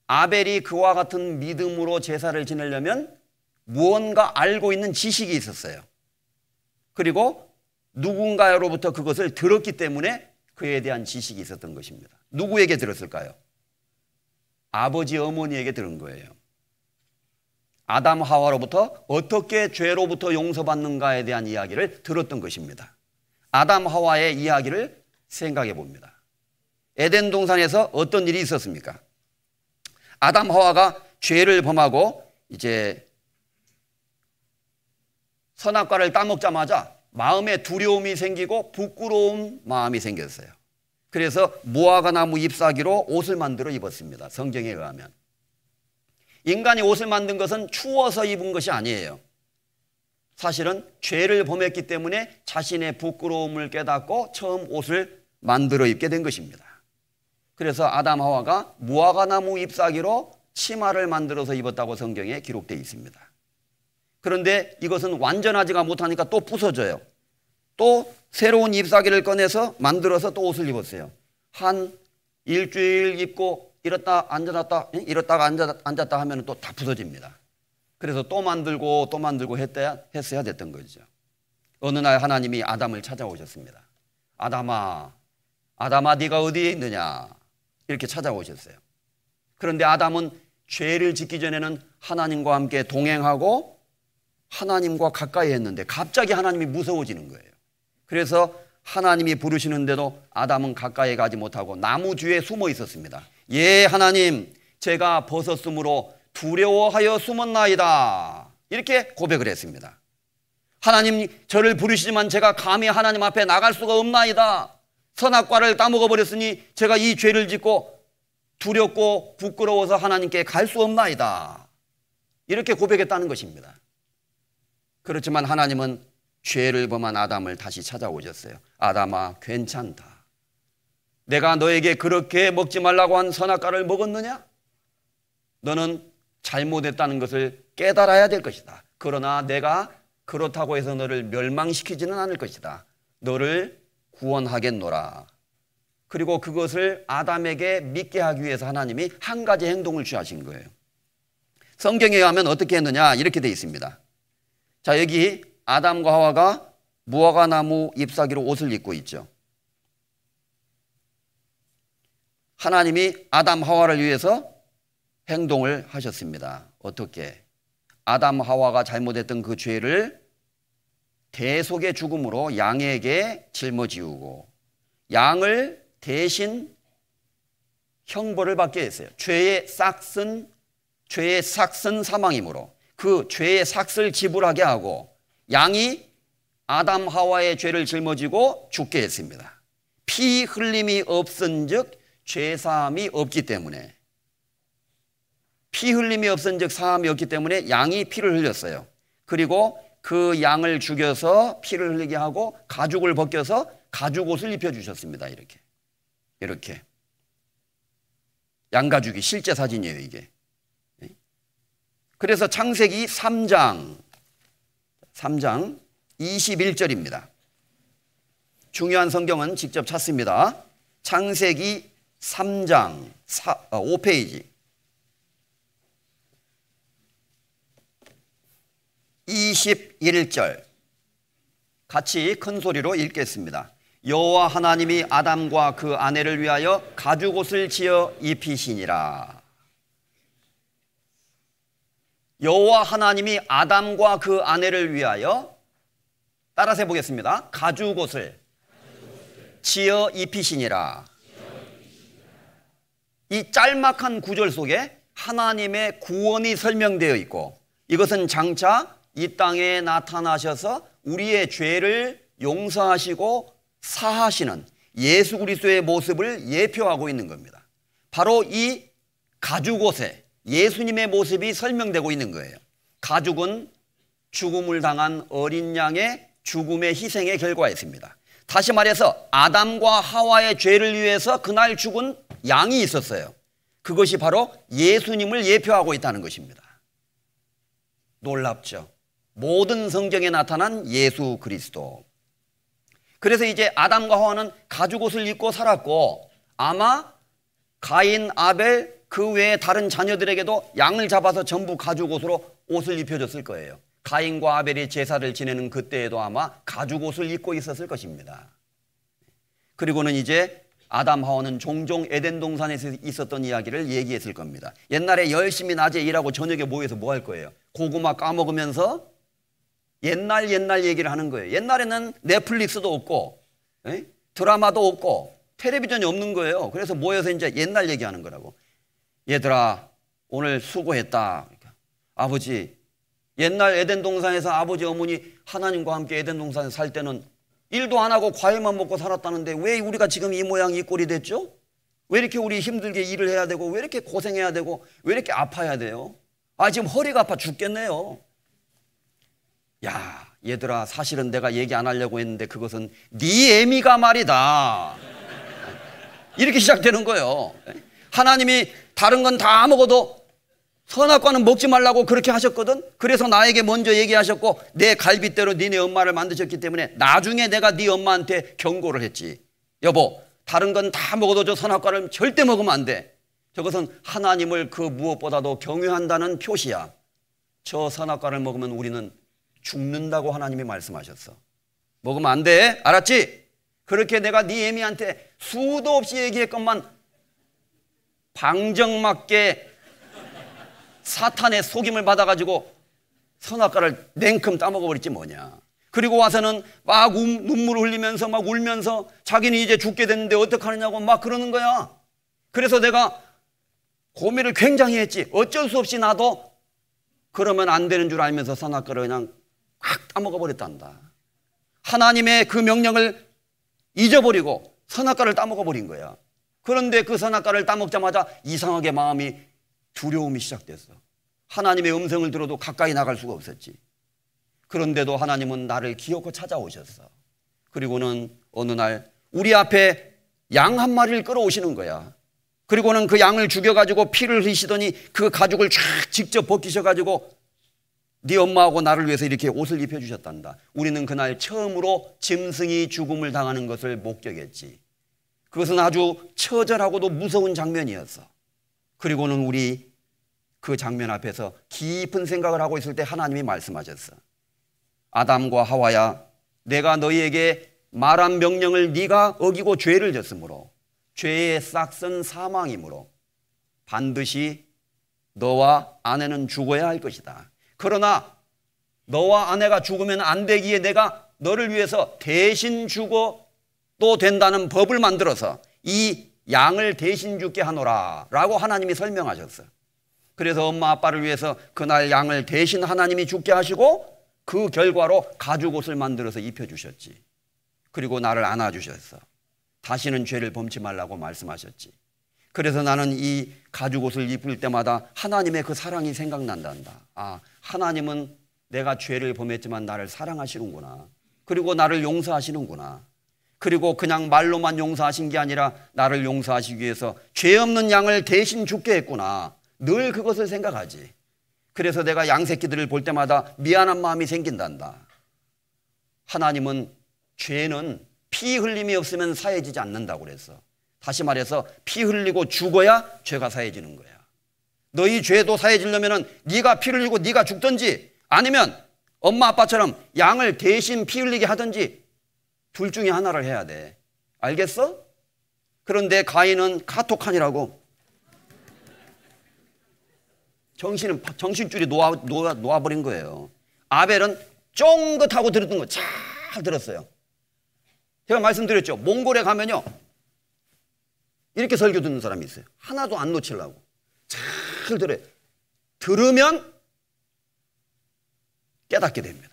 아벨이 그와 같은 믿음으로 제사를 지내려면 무언가 알고 있는 지식이 있었어요. 그리고 누군가로부터 그것을 들었기 때문에 그에 대한 지식이 있었던 것입니다. 누구에게 들었을까요? 아버지 어머니에게 들은 거예요. 아담 하와로부터 어떻게 죄로부터 용서받는가에 대한 이야기를 들었던 것입니다. 아담 하와의 이야기를 생각해 봅니다. 에덴 동산에서 어떤 일이 있었습니까? 아담 하와가 죄를 범하고 이제 선악과를 따먹자마자 마음에 두려움이 생기고 부끄러운 마음이 생겼어요. 그래서 무화과 나무 잎사귀로 옷을 만들어 입었습니다. 성경에 의하면. 인간이 옷을 만든 것은 추워서 입은 것이 아니에요. 사실은 죄를 범했기 때문에 자신의 부끄러움을 깨닫고 처음 옷을 만들어 입게 된 것입니다. 그래서 아담 하와가 무화과 나무 잎사귀로 치마를 만들어서 입었다고 성경에 기록되어 있습니다. 그런데 이것은 완전하지가 못하니까 또 부서져요. 또 새로운 잎사귀를 꺼내서 만들어서 또 옷을 입었어요. 한 일주일 입고 이렇다 앉았다 이렇다가 앉았다 하면 또 다 부서집니다. 그래서 또 만들고 했어야 됐던 거죠. 어느 날 하나님이 아담을 찾아오셨습니다. 아담아 네가 어디에 있느냐, 이렇게 찾아오셨어요. 그런데 아담은 죄를 짓기 전에는 하나님과 함께 동행하고 하나님과 가까이 했는데 갑자기 하나님이 무서워지는 거예요. 그래서 하나님이 부르시는데도 아담은 가까이 가지 못하고 나무 뒤에 숨어 있었습니다. 예, 하나님, 제가 벗었으므로 두려워하여 숨었나이다, 이렇게 고백을 했습니다. 하나님, 저를 부르시지만 제가 감히 하나님 앞에 나갈 수가 없나이다. 선악과를 따먹어 버렸으니 제가 이 죄를 짓고 두렵고 부끄러워서 하나님께 갈 수 없나이다, 이렇게 고백했다는 것입니다. 그렇지만 하나님은 죄를 범한 아담을 다시 찾아오셨어요. 아담아, 괜찮다. 내가 너에게 그렇게 먹지 말라고 한 선악과를 먹었느냐? 너는 잘못했다는 것을 깨달아야 될 것이다. 그러나 내가 그렇다고 해서 너를 멸망시키지는 않을 것이다. 너를 구원하겠노라. 그리고 그것을 아담에게 믿게 하기 위해서 하나님이 한 가지 행동을 취하신 거예요. 성경에 의하면 어떻게 했느냐 이렇게 되어 있습니다. 자, 여기 아담과 하와가 무화과 나무 잎사귀로 옷을 입고 있죠. 하나님이 아담 하와를 위해서 행동을 하셨습니다. 어떻게? 아담 하와가 잘못했던 그 죄를 대속의 죽음으로 양에게 짊어지우고 양을 대신 형벌을 받게 했어요. 죄의 삭은 사망이므로 그 죄의 삭을 지불하게 하고 양이 아담 하와의 죄를 짊어지고 죽게 했습니다. 피 흘림이 없은즉 죄사함이 없기 때문에, 피 흘림이 없은즉 사함이 없기 때문에 양이 피를 흘렸어요. 그리고 그 양을 죽여서 피를 흘리게 하고 가죽을 벗겨서 가죽옷을 입혀주셨습니다. 이렇게 양가죽이 실제 사진이에요, 이게. 그래서 창세기 3장 21절입니다. 중요한 성경은 직접 찾습니다. 창세기 3장 5페이지 21절 같이 큰 소리로 읽겠습니다. 여호와 하나님이 아담과 그 아내를 위하여 가죽옷을 지어 입히시니라. 여호와 하나님이 아담과 그 아내를 위하여, 따라서 해보겠습니다. 가죽옷을 지어 입히시니라. 이 짤막한 구절 속에 하나님의 구원이 설명되어 있고, 이것은 장차 이 땅에 나타나셔서 우리의 죄를 용서하시고 사하시는 예수 그리스도의 모습을 예표하고 있는 겁니다. 바로 이 가죽옷에 예수님의 모습이 설명되고 있는 거예요. 가죽은 죽음을 당한 어린 양의 죽음의 희생의 결과였습니다. 다시 말해서 아담과 하와의 죄를 위해서 그날 죽은 양이 있었어요. 그것이 바로 예수님을 예표하고 있다는 것입니다. 놀랍죠? 모든 성경에 나타난 예수 그리스도. 그래서 이제 아담과 하와는 가죽옷을 입고 살았고, 아마 가인, 아벨 그 외에 다른 자녀들에게도 양을 잡아서 전부 가죽옷으로 옷을 입혀줬을 거예요. 가인과 아벨이 제사를 지내는 그때에도 아마 가죽옷을 입고 있었을 것입니다. 그리고는 이제 아담 하와는 종종 에덴 동산에서 있었던 이야기를 얘기했을 겁니다. 옛날에 열심히 낮에 일하고 저녁에 모여서 뭐 할 거예요? 고구마 까먹으면서 옛날 얘기를 하는 거예요. 옛날에는 넷플릭스도 없고 드라마도 없고 텔레비전이 없는 거예요. 그래서 모여서 이제 옛날 얘기하는 거라고. 얘들아, 오늘 수고했다. 그러니까, 아버지, 옛날 에덴 동산에서 아버지 어머니 하나님과 함께 에덴 동산에 살 때는 일도 안 하고 과일만 먹고 살았다는데 왜 우리가 지금 이 모양 이 꼴이 됐죠? 왜 이렇게 우리 힘들게 일을 해야 되고, 왜 이렇게 고생해야 되고, 왜 이렇게 아파야 돼요? 지금 허리가 아파 죽겠네요. 야, 얘들아, 사실은 내가 얘기 안 하려고 했는데 그것은 네 애미가 말이다. 이렇게 시작되는 거예요. 하나님이 다른 건 다 먹어도 선악과는 먹지 말라고 그렇게 하셨거든. 그래서 나에게 먼저 얘기하셨고 내 갈빗대로 니네 엄마를 만드셨기 때문에 나중에 내가 네 엄마한테 경고를 했지. 여보, 다른 건 다 먹어도 저 선악과를 절대 먹으면 안 돼. 저것은 하나님을 그 무엇보다도 경외한다는 표시야. 저 선악과를 먹으면 우리는 죽는다고 하나님이 말씀하셨어. 먹으면 안 돼. 알았지? 그렇게 내가 네 애미한테 수도 없이 얘기했건만 방정맞게 사탄의 속임을 받아가지고 선악과를 냉큼 따먹어버렸지 뭐냐. 그리고 와서는 막 눈물을 흘리면서 막 울면서 자기는 이제 죽게 됐는데 어떡하느냐고 막 그러는 거야. 그래서 내가 고민을 굉장히 했지. 어쩔 수 없이 나도 그러면 안 되는 줄 알면서 선악과를 그냥 확 따먹어버렸단다. 하나님의 그 명령을 잊어버리고 선악과를 따먹어버린 거야. 그런데 그 선악과를 따먹자마자 이상하게 마음이 두려움이 시작됐어. 하나님의 음성을 들어도 가까이 나갈 수가 없었지. 그런데도 하나님은 나를 기어코 찾아오셨어. 그리고는 어느 날 우리 앞에 양 한 마리를 끌어오시는 거야. 그리고는 그 양을 죽여가지고 피를 흘리시더니 그 가죽을 쫙 직접 벗기셔가지고 네 엄마하고 나를 위해서 이렇게 옷을 입혀주셨단다. 우리는 그날 처음으로 짐승이 죽음을 당하는 것을 목격했지. 그것은 아주 처절하고도 무서운 장면이었어. 그리고는 우리 그 장면 앞에서 깊은 생각을 하고 있을 때 하나님이 말씀하셨어. 아담과 하와야, 내가 너희에게 말한 명령을 네가 어기고 죄를 졌으므로 죄의 싹은 사망이므로 반드시 너와 아내는 죽어야 할 것이다. 그러나 너와 아내가 죽으면 안 되기에 내가 너를 위해서 대신 죽어도 된다는 법을 만들어서 이 양을 대신 죽게 하노라 라고 하나님이 설명하셨어요. 그래서 엄마 아빠를 위해서 그날 양을 대신 하나님이 죽게 하시고 그 결과로 가죽옷을 만들어서 입혀주셨지. 그리고 나를 안아주셨어. 다시는 죄를 범치 말라고 말씀하셨지. 그래서 나는 이 가죽옷을 입을 때마다 하나님의 그 사랑이 생각난단다. 아, 하나님은 내가 죄를 범했지만 나를 사랑하시는구나. 그리고 나를 용서하시는구나. 그리고 그냥 말로만 용서하신 게 아니라 나를 용서하시기 위해서 죄 없는 양을 대신 죽게 했구나. 늘 그것을 생각하지. 그래서 내가 양새끼들을 볼 때마다 미안한 마음이 생긴단다. 하나님은 죄는 피 흘림이 없으면 사해지지 않는다고 그랬어. 다시 말해서 피 흘리고 죽어야 죄가 사해지는 거야. 너희 죄도 사해지려면 네가 피 흘리고 네가 죽든지 아니면 엄마 아빠처럼 양을 대신 피 흘리게 하든지 둘 중에 하나를 해야 돼. 알겠어? 그런데 가인은 카톡하니라고 정신줄이 놓아버린 거예요. 아벨은 쫑긋하고 들었던 거 잘 들었어요. 제가 말씀드렸죠. 몽골에 가면요 이렇게 설교 듣는 사람이 있어요. 하나도 안 놓치려고 잘 들어요. 들으면 깨닫게 됩니다.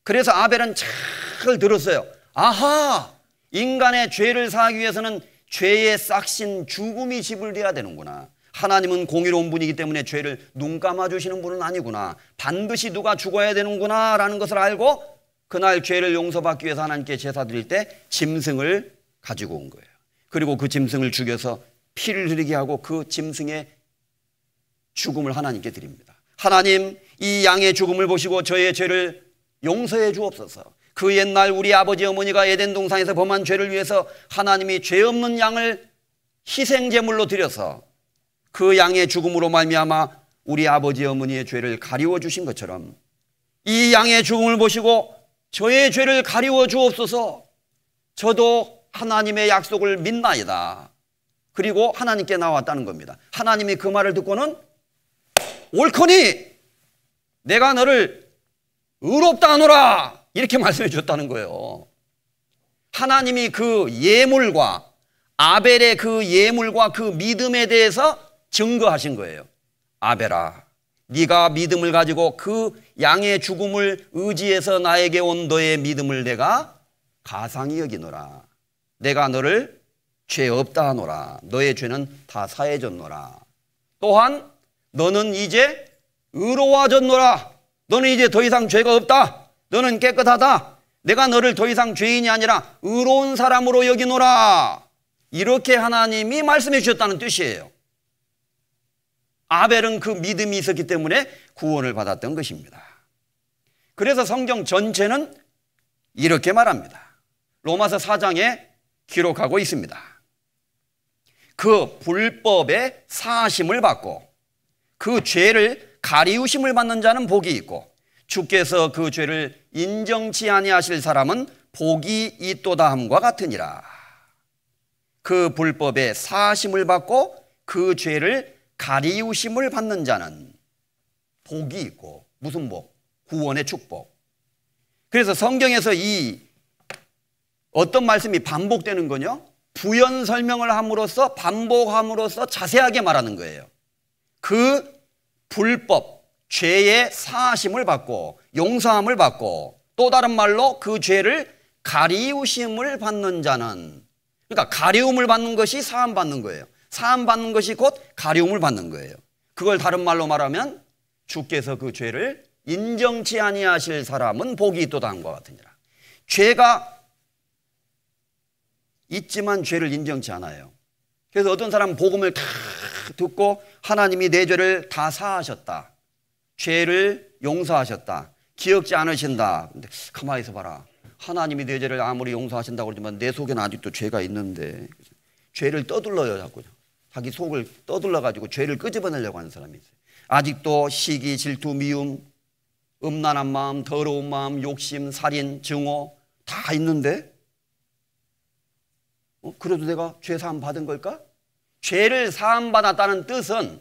그래서 아벨은 잘 들었어요. 아하, 인간의 죄를 사하기 위해서는 죄의 싹신 죽음이 지불돼야 되는구나. 하나님은 공의로운 분이기 때문에 죄를 눈 감아주시는 분은 아니구나. 반드시 누가 죽어야 되는구나 라는 것을 알고 그날 죄를 용서받기 위해서 하나님께 제사 드릴 때 짐승을 가지고 온 거예요. 그리고 그 짐승을 죽여서 피를 흐르게 하고 그 짐승의 죽음을 하나님께 드립니다. 하나님, 이 양의 죽음을 보시고 저의 죄를 용서해 주옵소서. 그 옛날 우리 아버지 어머니가 에덴 동산에서 범한 죄를 위해서 하나님이 죄 없는 양을 희생제물로 드려서 그 양의 죽음으로 말미암아 우리 아버지 어머니의 죄를 가리워 주신 것처럼 이 양의 죽음을 보시고 저의 죄를 가리워 주옵소서. 저도 하나님의 약속을 믿나이다. 그리고 하나님께 나왔다는 겁니다. 하나님이 그 말을 듣고는 옳거니 내가 너를 의롭다 하노라 이렇게 말씀해 주셨다는 거예요. 하나님이 그 예물과 아벨의 그 예물과 그 믿음에 대해서 증거하신 거예요. 아벨아, 네가 믿음을 가지고 그 양의 죽음을 의지해서 나에게 온 너의 믿음을 내가 가상히 여기노라. 내가 너를 죄 없다 하노라. 너의 죄는 다 사해졌노라. 또한 너는 이제 의로워졌노라. 너는 이제 더 이상 죄가 없다. 너는 깨끗하다. 내가 너를 더 이상 죄인이 아니라 의로운 사람으로 여기노라. 이렇게 하나님이 말씀해 주셨다는 뜻이에요. 아벨은 그 믿음이 있었기 때문에 구원을 받았던 것입니다. 그래서 성경 전체는 이렇게 말합니다. 로마서 4장에 기록하고 있습니다. 그 불법의 사하심을 받고 그 죄를 가리우심을 받는 자는 복이 있고 주께서 그 죄를 인정치 아니하실 사람은 복이 있도다 함과 같으니라. 그 불법의 사하심을 받고 그 죄를 가리우심을 받는 자는 복이 있고, 무슨 복? 구원의 축복. 그래서 성경에서 이 어떤 말씀이 반복되는 거냐? 부연 설명을 함으로써 반복함으로써 자세하게 말하는 거예요. 그 불법, 죄의 사하심을 받고 용서함을 받고 또 다른 말로 그 죄를 가리우심을 받는 자는, 그러니까 가리움을 받는 것이 사함 받는 거예요. 사함 받는 것이 곧 가리움을 받는 거예요. 그걸 다른 말로 말하면 주께서 그 죄를 인정치 아니하실 사람은 복이 있도다 함과 같으니라. 죄가 있지만 죄를 인정치 않아요. 그래서 어떤 사람은 복음을 다 듣고 하나님이 내 죄를 다 사하셨다, 죄를 용서하셨다, 기억지 않으신다. 근데 가만히 있어 봐라. 하나님이 내 죄를 아무리 용서하신다고 그러지만 내 속에는 아직도 죄가 있는데, 죄를 떠들러요. 자꾸 자기 속을 떠들러 가지고 죄를 끄집어내려고 하는 사람이 있어요. 아직도 시기, 질투, 미움, 음란한 마음, 더러운 마음, 욕심, 살인, 증오 다 있는데 그래도 내가 죄 사함 받은 걸까? 죄를 사함 받았다는 뜻은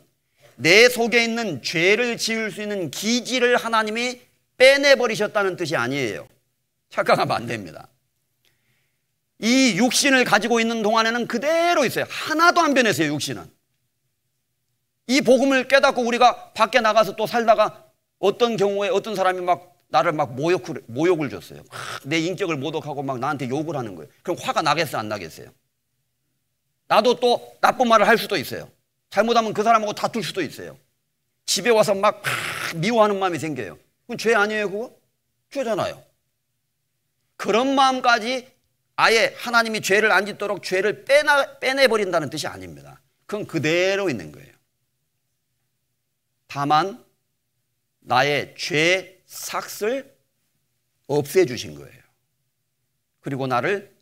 내 속에 있는 죄를 지을 수 있는 기질을 하나님이 빼내버리셨다는 뜻이 아니에요. 착각하면 안 됩니다. 이 육신을 가지고 있는 동안에는 그대로 있어요. 하나도 안 변했어요. 육신은. 이 복음을 깨닫고 우리가 밖에 나가서 또 살다가 어떤 경우에 어떤 사람이 막 나를 막 모욕을 줬어요. 내 인격을 모독하고 막 나한테 욕을 하는 거예요. 그럼 화가 나겠어요? 안 나겠어요? 나도 또 나쁜 말을 할 수도 있어요. 잘못하면 그 사람하고 다툴 수도 있어요. 집에 와서 막 미워하는 마음이 생겨요. 그건 죄 아니에요, 그거? 죄잖아요. 그런 마음까지 아예 하나님이 죄를 안 짓도록 죄를 빼내버린다는 뜻이 아닙니다. 그건 그대로 있는 거예요. 다만 나의 죄 삭을 없애주신 거예요. 그리고 나를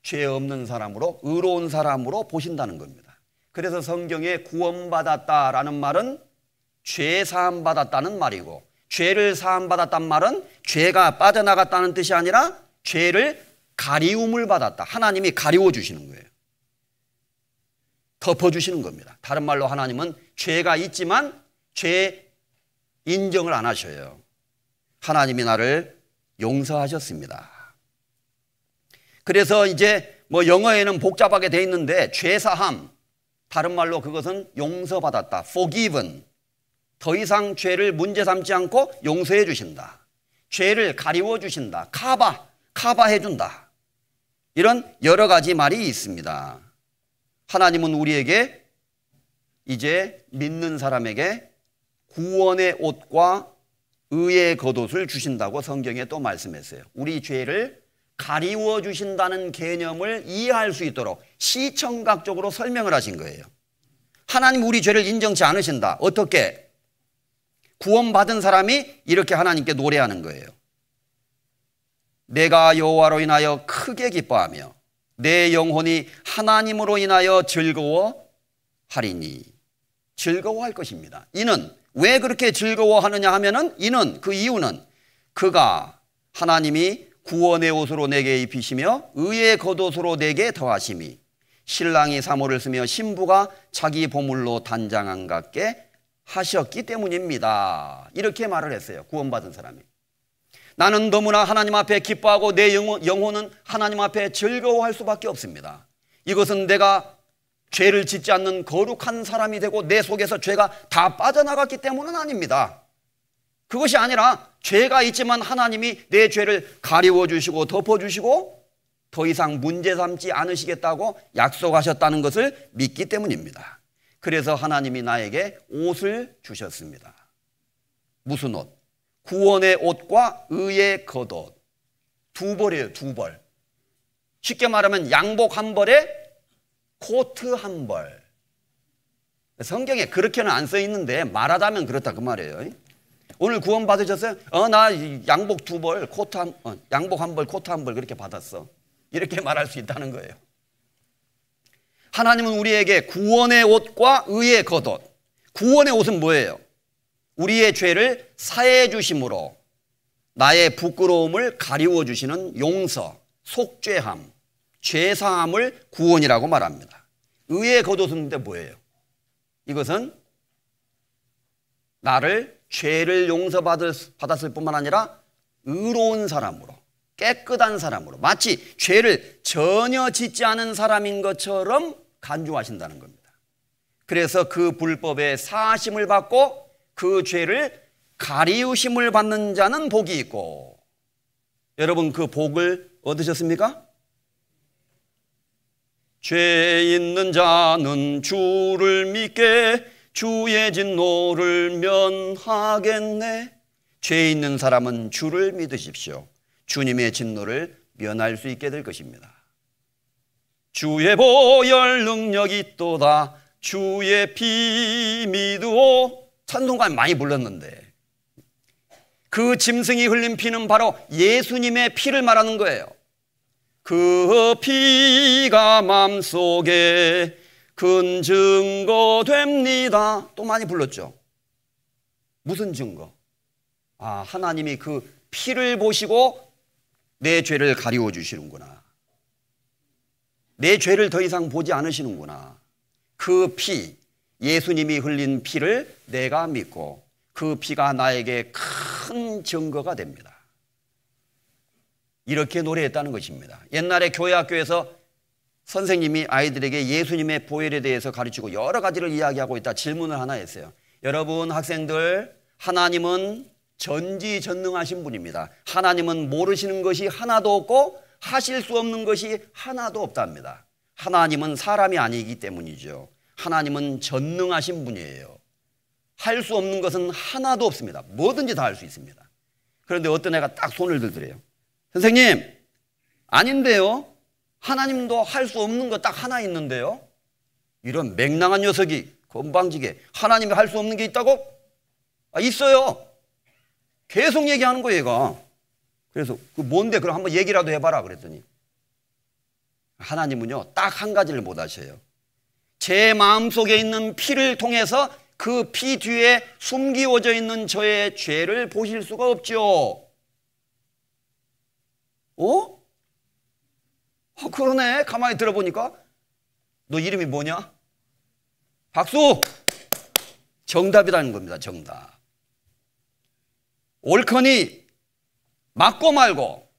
죄 없는 사람으로, 의로운 사람으로 보신다는 겁니다. 그래서 성경에 구원받았다라는 말은 죄 사함 받았다는 말이고, 죄를 사함 받았다는 말은 죄가 빠져나갔다는 뜻이 아니라 죄를 가리움을 받았다. 하나님이 가리워 주시는 거예요. 덮어주시는 겁니다. 다른 말로 하나님은 죄가 있지만 죄 인정을 안 하셔요. 하나님이 나를 용서하셨습니다. 그래서 이제 뭐 영어에는 복잡하게 돼 있는데 죄사함, 다른 말로 그것은 용서받았다. forgiven. 더 이상 죄를 문제 삼지 않고 용서해 주신다. 죄를 가리워 주신다. 카바해 준다. 이런 여러 가지 말이 있습니다. 하나님은 우리에게 이제 믿는 사람에게 구원의 옷과 의의 겉옷을 주신다고 성경에 또 말씀했어요. 우리 죄를 가리워 주신다는 개념을 이해할 수 있도록 시청각적으로 설명을 하신 거예요. 하나님 우리 죄를 인정치 않으신다. 어떻게? 구원받은 사람이 이렇게 하나님께 노래하는 거예요. 내가 여호와로 인하여 크게 기뻐하며 내 영혼이 하나님으로 인하여 즐거워하리니. 즐거워할 것입니다. 이는 왜 그렇게 즐거워하느냐 하면은 그 이유는 그가 하나님이 구원의 옷으로 내게 입히시며 의의 겉옷으로 내게 더하심이 신랑이 사모를 쓰며 신부가 자기 보물로 단장한 같게 하셨기 때문입니다. 이렇게 말을 했어요. 구원받은 사람이. 나는 너무나 하나님 앞에 기뻐하고 내 영혼은 하나님 앞에 즐거워할 수밖에 없습니다. 이것은 내가 죄를 짓지 않는 거룩한 사람이 되고 내 속에서 죄가 다 빠져나갔기 때문은 아닙니다. 그것이 아니라 죄가 있지만 하나님이 내 죄를 가리워 주시고 덮어 주시고 더 이상 문제 삼지 않으시겠다고 약속하셨다는 것을 믿기 때문입니다. 그래서 하나님이 나에게 옷을 주셨습니다. 무슨 옷? 구원의 옷과 의의 겉옷. 두 벌이에요, 두 벌. 쉽게 말하면 양복 한 벌에 코트 한 벌. 성경에 그렇게는 안 써 있는데 말하자면 그렇다 그 말이에요. 오늘 구원 받으셨어요? 나 양복 두 벌, 양복 한 벌, 코트 한 벌 그렇게 받았어. 이렇게 말할 수 있다는 거예요. 하나님은 우리에게 구원의 옷과 의의 겉옷. 구원의 옷은 뭐예요? 우리의 죄를 사해 주심으로 나의 부끄러움을 가리워 주시는 용서, 속죄함, 죄사함을 구원이라고 말합니다. 의의 겉옷은 뭐예요? 이것은 나를 죄를 용서받았을 뿐만 아니라 의로운 사람으로, 깨끗한 사람으로, 마치 죄를 전혀 짓지 않은 사람인 것처럼 간주하신다는 겁니다. 그래서 그 불법의 사하심을 받고 그 죄를 가리우심을 받는 자는 복이 있고, 여러분 그 복을 얻으셨습니까? 죄 있는 자는 주를 믿게 주의 진노를 면하겠네. 죄 있는 사람은 주를 믿으십시오. 주님의 진노를 면할 수 있게 될 것입니다. 주의 보혈 능력이 있도다. 주의 피 믿으오. 찬송가 많이 불렀는데 그 짐승이 흘린 피는 바로 예수님의 피를 말하는 거예요. 그 피가 마음속에 큰 증거 됩니다. 또 많이 불렀죠. 무슨 증거? 하나님이 그 피를 보시고 내 죄를 가리워 주시는구나. 내 죄를 더 이상 보지 않으시는구나. 그 피, 예수님이 흘린 피를 내가 믿고 그 피가 나에게 큰 증거가 됩니다. 이렇게 노래했다는 것입니다. 옛날에 교회 학교에서 선생님이 아이들에게 예수님의 보혈에 대해서 가르치고 여러 가지를 이야기하고 있다 질문을 하나 했어요. 여러분 학생들, 하나님은 전지전능하신 분입니다. 하나님은 모르시는 것이 하나도 없고 하실 수 없는 것이 하나도 없답니다. 하나님은 사람이 아니기 때문이죠. 하나님은 전능하신 분이에요. 할 수 없는 것은 하나도 없습니다. 뭐든지 다 할 수 있습니다. 그런데 어떤 애가 딱 손을 들더래요. 선생님, 아닌데요? 하나님도 할 수 없는 거 딱 하나 있는데요? 이런 맹랑한 녀석이 건방지게 하나님이 할 수 없는 게 있다고? 있어요. 계속 얘기하는 거예요, 얘가. 그래서 그 뭔데? 그럼 한번 얘기라도 해봐라 그랬더니 하나님은요, 딱 한 가지를 못 하셔요. 제 마음속에 있는 피를 통해서 그 피 뒤에 숨기워져 있는 저의 죄를 보실 수가 없죠. 그러네. 가만히 들어보니까. 너 이름이 뭐냐? 박수! 정답이라는 겁니다. 정답. 옳거니 맞고 말고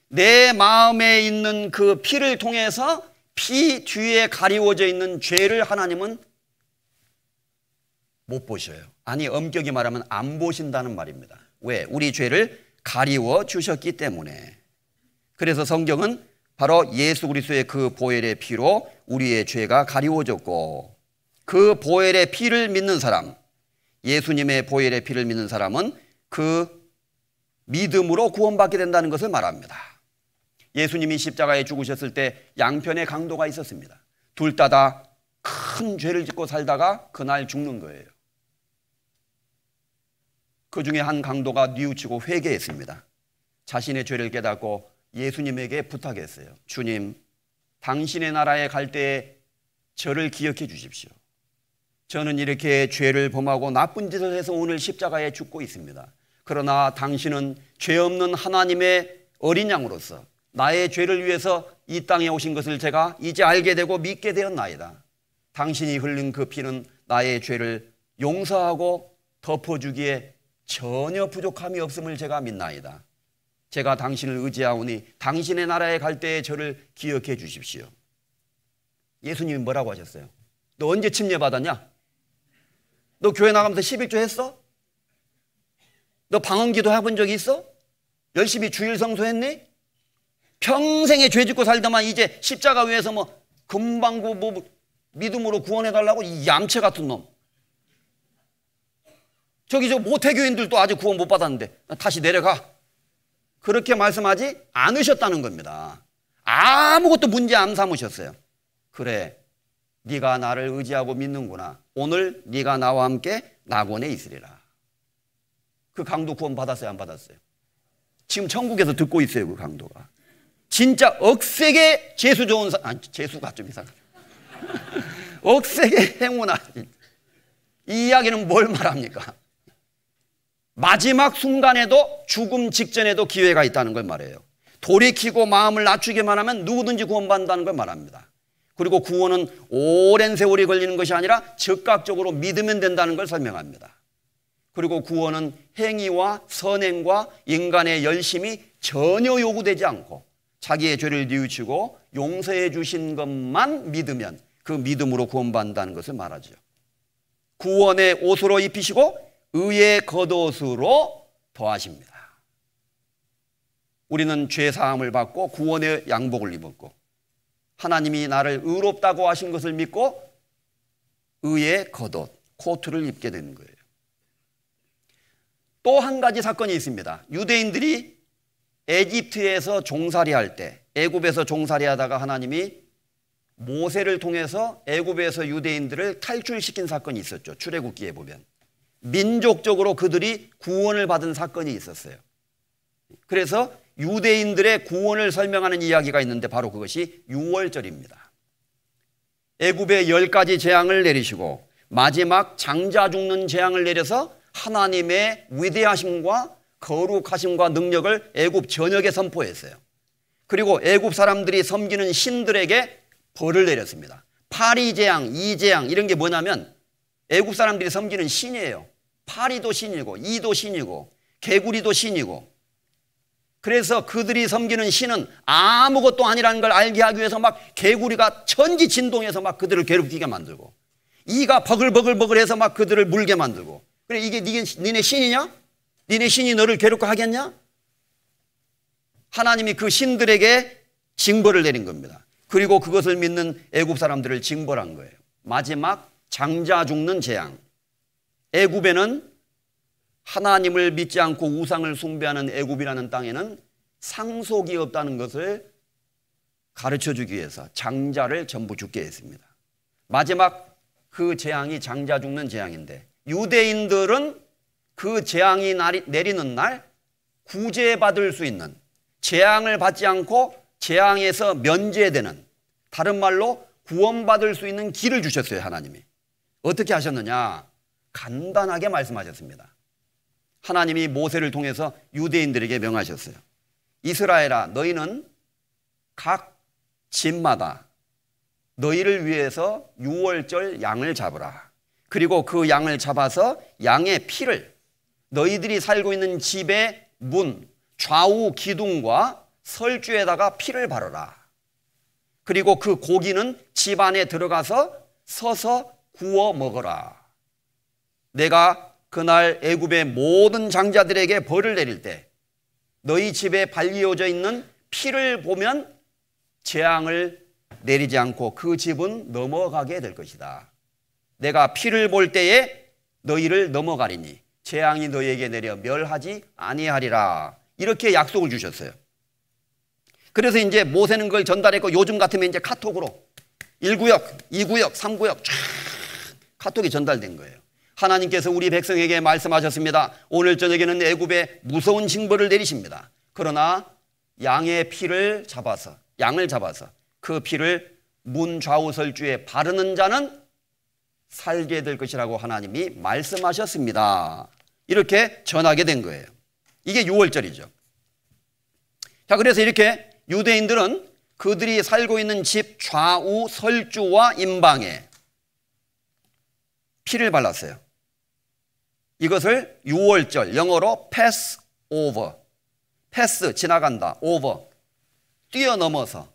내 마음에 있는 그 피를 통해서 피 뒤에 가리워져 있는 죄를 하나님은 못 보셔요. 아니, 엄격히 말하면 안 보신다는 말입니다. 왜? 우리 죄를 가리워 주셨기 때문에. 그래서 성경은 바로 예수 그리스도의 그 보혈의 피로 우리의 죄가 가리워졌고, 그 보혈의 피를 믿는 사람, 예수님의 보혈의 피를 믿는 사람은 그 믿음으로 구원받게 된다는 것을 말합니다. 예수님이 십자가에 죽으셨을 때 양편의 강도가 있었습니다. 둘 다 큰 죄를 짓고 살다가 그날 죽는 거예요. 그 중에 한 강도가 뉘우치고 회개했습니다. 자신의 죄를 깨닫고 예수님에게 부탁했어요. 주님, 당신의 나라에 갈 때에 저를 기억해 주십시오. 저는 이렇게 죄를 범하고 나쁜 짓을 해서 오늘 십자가에 죽고 있습니다. 그러나 당신은 죄 없는 하나님의 어린 양으로서 나의 죄를 위해서 이 땅에 오신 것을 제가 이제 알게 되고 믿게 되었나이다. 당신이 흘린 그 피는 나의 죄를 용서하고 덮어주기에 전혀 부족함이 없음을 제가 믿나이다. 제가 당신을 의지하오니 당신의 나라에 갈 때에 저를 기억해 주십시오. 예수님이 뭐라고 하셨어요? 너 언제 침례받았냐? 너 교회 나가면서 11조 했어? 너 방언기도 해본 적이 있어? 열심히 주일 성수했니? 평생에 죄 짓고 살다만 이제 십자가 위에서 금방 믿음으로 구원해달라고? 이 얌체 같은 놈. 저기 저 모태교인들도 아직 구원 못 받았는데 다시 내려가. 그렇게 말씀하지 않으셨다는 겁니다. 아무것도 문제 안 삼으셨어요. 그래, 네가 나를 의지하고 믿는구나. 오늘 네가 나와 함께 낙원에 있으리라. 그 강도 구원 받았어요, 안 받았어요? 지금 천국에서 듣고 있어요, 그 강도가. 진짜 억세게 재수 좋은 사람, 재수가 좀 이상하죠. 억세게 행운아. 이 이야기는 뭘 말합니까? 마지막 순간에도, 죽음 직전에도 기회가 있다는 걸 말해요. 돌이키고 마음을 낮추기만 하면 누구든지 구원받는다는 걸 말합니다. 그리고 구원은 오랜 세월이 걸리는 것이 아니라 즉각적으로 믿으면 된다는 걸 설명합니다. 그리고 구원은 행위와 선행과 인간의 열심이 전혀 요구되지 않고 자기의 죄를 뉘우치고 용서해 주신 것만 믿으면 그 믿음으로 구원받는다는 것을 말하죠. 구원의 옷으로 입히시고 의의 겉옷으로 더하십니다. 우리는 죄 사함을 받고 구원의 양복을 입었고 하나님이 나를 의롭다고 하신 것을 믿고 의의 겉옷, 코트를 입게 되는 거예요. 또 한 가지 사건이 있습니다. 유대인들이 에집트에서 종살이할 때, 애굽에서 종살이하다가 하나님이 모세를 통해서 애굽에서 유대인들을 탈출시킨 사건이 있었죠. 출애굽기에 보면 민족적으로 그들이 구원을 받은 사건이 있었어요. 그래서 유대인들의 구원을 설명하는 이야기가 있는데 바로 그것이 유월절입니다. 애굽에 10가지 재앙을 내리시고 마지막 장자 죽는 재앙을 내려서 하나님의 위대하심과 거룩하심과 능력을 애굽 전역에 선포했어요. 그리고 애굽 사람들이 섬기는 신들에게 벌을 내렸습니다. 파리재앙, 이재앙 이런 게 뭐냐면 애굽 사람들이 섬기는 신이에요. 파리도 신이고 이도 신이고 개구리도 신이고, 그래서 그들이 섬기는 신은 아무것도 아니라는 걸 알게 하기 위해서 막 개구리가 천지진동해서 막 그들을 괴롭히게 만들고, 이가 버글버글버글해서 막 그들을 물게 만들고. 그래, 이게 니네 신이냐? 니네 신이 너를 괴롭게 하겠냐? 하나님이 그 신들에게 징벌을 내린 겁니다. 그리고 그것을 믿는 애굽 사람들을 징벌한 거예요. 마지막 장자 죽는 재앙. 애굽에는 하나님을 믿지 않고 우상을 숭배하는 애굽이라는 땅에는 상속이 없다는 것을 가르쳐 주기 위해서 장자를 전부 죽게 했습니다. 마지막 그 재앙이 장자 죽는 재앙인데, 유대인들은 그 재앙이 내리는 날 구제받을 수 있는, 재앙을 받지 않고 재앙에서 면제되는, 다른 말로 구원받을 수 있는 길을 주셨어요. 하나님이 어떻게 하셨느냐? 간단하게 말씀하셨습니다. 하나님이 모세를 통해서 유대인들에게 명하셨어요. 이스라엘아, 너희는 각 집마다 너희를 위해서 유월절 양을 잡으라. 그리고 그 양을 잡아서 양의 피를 너희들이 살고 있는 집의 문, 좌우 기둥과 설주에다가 피를 바르라. 그리고 그 고기는 집 안에 들어가서 서서 구워 먹어라. 내가 그날 애굽의 모든 장자들에게 벌을 내릴 때 너희 집에 발리어져 있는 피를 보면 재앙을 내리지 않고 그 집은 넘어가게 될 것이다. 내가 피를 볼 때에 너희를 넘어가리니 재앙이 너희에게 내려 멸하지 아니하리라. 이렇게 약속을 주셨어요. 그래서 이제 모세는 그걸 전달했고, 요즘 같으면 이제 카톡으로 1구역, 2구역, 3구역 쫙 카톡이 전달된 거예요. 하나님께서 우리 백성에게 말씀하셨습니다. 오늘 저녁에는 애굽에 무서운 징벌을 내리십니다. 그러나 양의 피를 잡아서, 양을 잡아서 그 피를 문 좌우 설주에 바르는 자는 살게 될 것이라고 하나님이 말씀하셨습니다. 이렇게 전하게 된 거예요. 이게 유월절이죠. 자, 그래서 이렇게 유대인들은 그들이 살고 있는 집 좌우 설주와 임방에 피를 발랐어요. 이것을 유월절, 영어로 pass over, pass 지나간다, over 뛰어넘어서,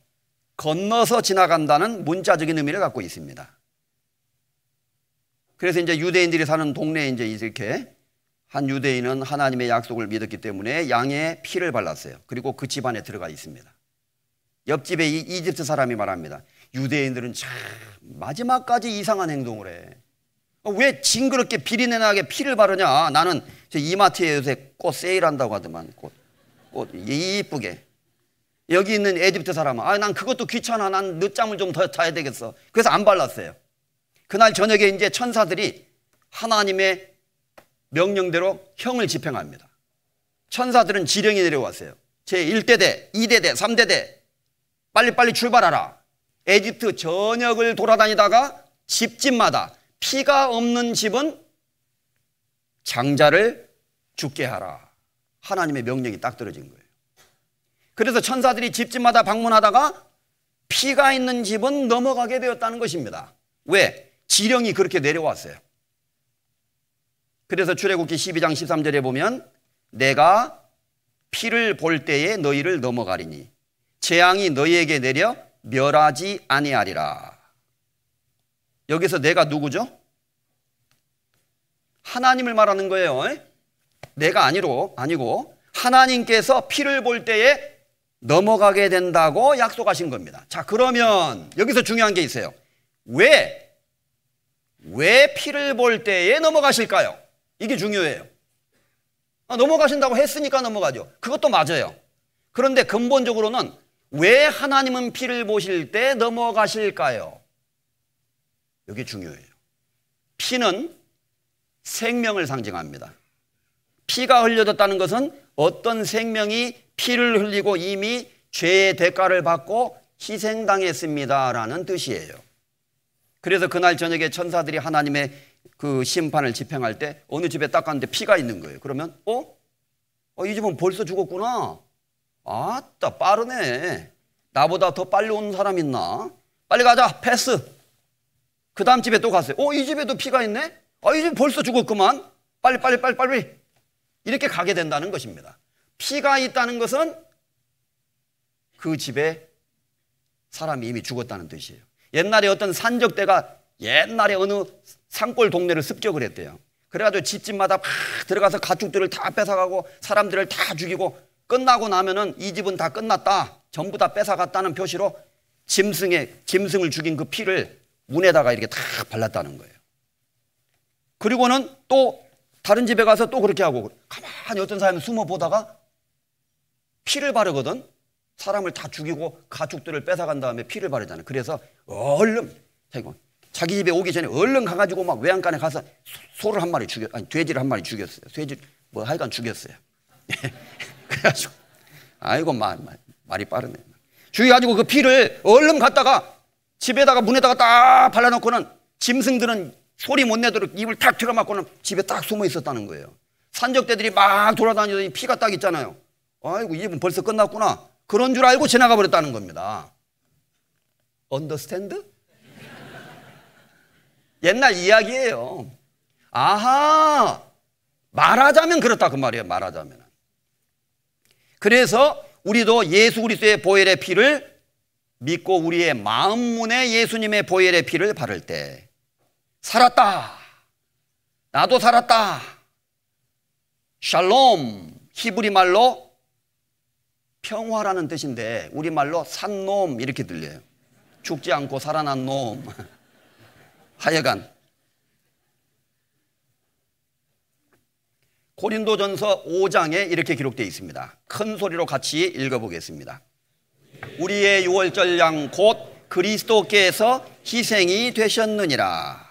건너서 지나간다는 문자적인 의미를 갖고 있습니다. 그래서 이제 유대인들이 사는 동네에 이제 이렇게 한 유대인은 하나님의 약속을 믿었기 때문에 양의 피를 발랐어요. 그리고 그 집안에 들어가 있습니다. 옆집에 이집트 사람이 말합니다. 유대인들은 참 마지막까지 이상한 행동을 해. 왜 징그럽게 비린내나게 피를 바르냐? 나는 이마트에 요새 꽃 세일한다고 하더만, 꽃 이쁘게. 여기 있는 이집트 사람은 난 그것도 귀찮아. 난 늦잠을 좀 더 자야 되겠어. 그래서 안 발랐어요. 그날 저녁에 이제 천사들이 하나님의 명령대로 형을 집행합니다. 천사들은 지령이 내려왔어요. 제1대대, 2대대, 3대대 빨리빨리 출발하라. 이집트 전역을 돌아다니다가 집집마다 피가 없는 집은 장자를 죽게 하라. 하나님의 명령이 딱 떨어진 거예요. 그래서 천사들이 집집마다 방문하다가 피가 있는 집은 넘어가게 되었다는 것입니다. 왜? 지령이 그렇게 내려왔어요. 그래서 출애굽기 12장 13절에 보면 내가 피를 볼 때에 너희를 넘어가리니 재앙이 너희에게 내려 멸하지 아니하리라. 여기서 내가 누구죠? 하나님을 말하는 거예요. 내가 아니고 하나님께서 피를 볼 때에 넘어가게 된다고 약속하신 겁니다. 자, 그러면 여기서 중요한 게 있어요. 왜 피를 볼 때에 넘어가실까요? 이게 중요해요. 넘어가신다고 했으니까 넘어가죠. 그것도 맞아요. 그런데 근본적으로는 왜 하나님은 피를 보실 때 넘어가실까요? 이게 중요해요. 피는 생명을 상징합니다. 피가 흘려졌다는 것은 어떤 생명이 피를 흘리고 이미 죄의 대가를 받고 희생당했습니다라는 뜻이에요. 그래서 그날 저녁에 천사들이 하나님의 그 심판을 집행할 때 어느 집에 딱 갔는데 피가 있는 거예요. 그러면 이 집은 벌써 죽었구나. 아따, 빠르네. 나보다 더 빨리 온 사람 있나? 빨리 가자. 패스. 그 다음 집에 또 갔어요. 이 집에도 피가 있네? 이 집 벌써 죽었구만. 빨리. 이렇게 가게 된다는 것입니다. 피가 있다는 것은 그 집에 사람이 이미 죽었다는 뜻이에요. 옛날에 어떤 산적대가 옛날에 어느 산골 동네를 습격을 했대요. 그래가지고 집집마다 막 들어가서 가축들을 다 뺏어가고 사람들을 다 죽이고 끝나고 나면은 이 집은 다 끝났다. 전부 다 뺏어갔다는 표시로 짐승을 죽인 그 피를 문에다가 이렇게 다 발랐다는 거예요. 그리고는 또 다른 집에 가서 또 그렇게 하고 가만히 어떤 사람이 숨어 보다가 피를 바르거든. 사람을 다 죽이고 가축들을 뺏어간 다음에 피를 바르잖아요. 그래서 얼른 자기 집에 오기 전에 얼른 가가지고 막 외양간에 가서 소를 한 마리 돼지를 한 마리 죽였어요. 하여간 죽였어요. 그래가지고 아이고 말이 빠르네. 죽여가지고 그 피를 얼른 갖다가 집에다가 문에다가 딱 발라놓고는 짐승들은 소리 못 내도록 입을 탁 틀어막고는 집에 딱 숨어 있었다는 거예요. 산적대들이 막 돌아다니더니 피가 딱 있잖아요. 아이고 이 집은 벌써 끝났구나. 그런 줄 알고 지나가 버렸다는 겁니다. 언더스탠드? 옛날 이야기예요. 아하, 말하자면 그렇다 그 말이에요. 말하자면. 그래서 우리도 예수 그리스도의 보혈의 피를 믿고 우리의 마음 문에 예수님의 보혈의 피를 바를 때 살았다. 나도 살았다. 샬롬, 히브리 말로 평화라는 뜻인데 우리말로 산 놈 이렇게 들려요. 죽지 않고 살아난 놈. 하여간 고린도전서 5장에 이렇게 기록되어 있습니다. 큰 소리로 같이 읽어보겠습니다. 우리의 유월절 양 곧 그리스도께서 희생이 되셨느니라.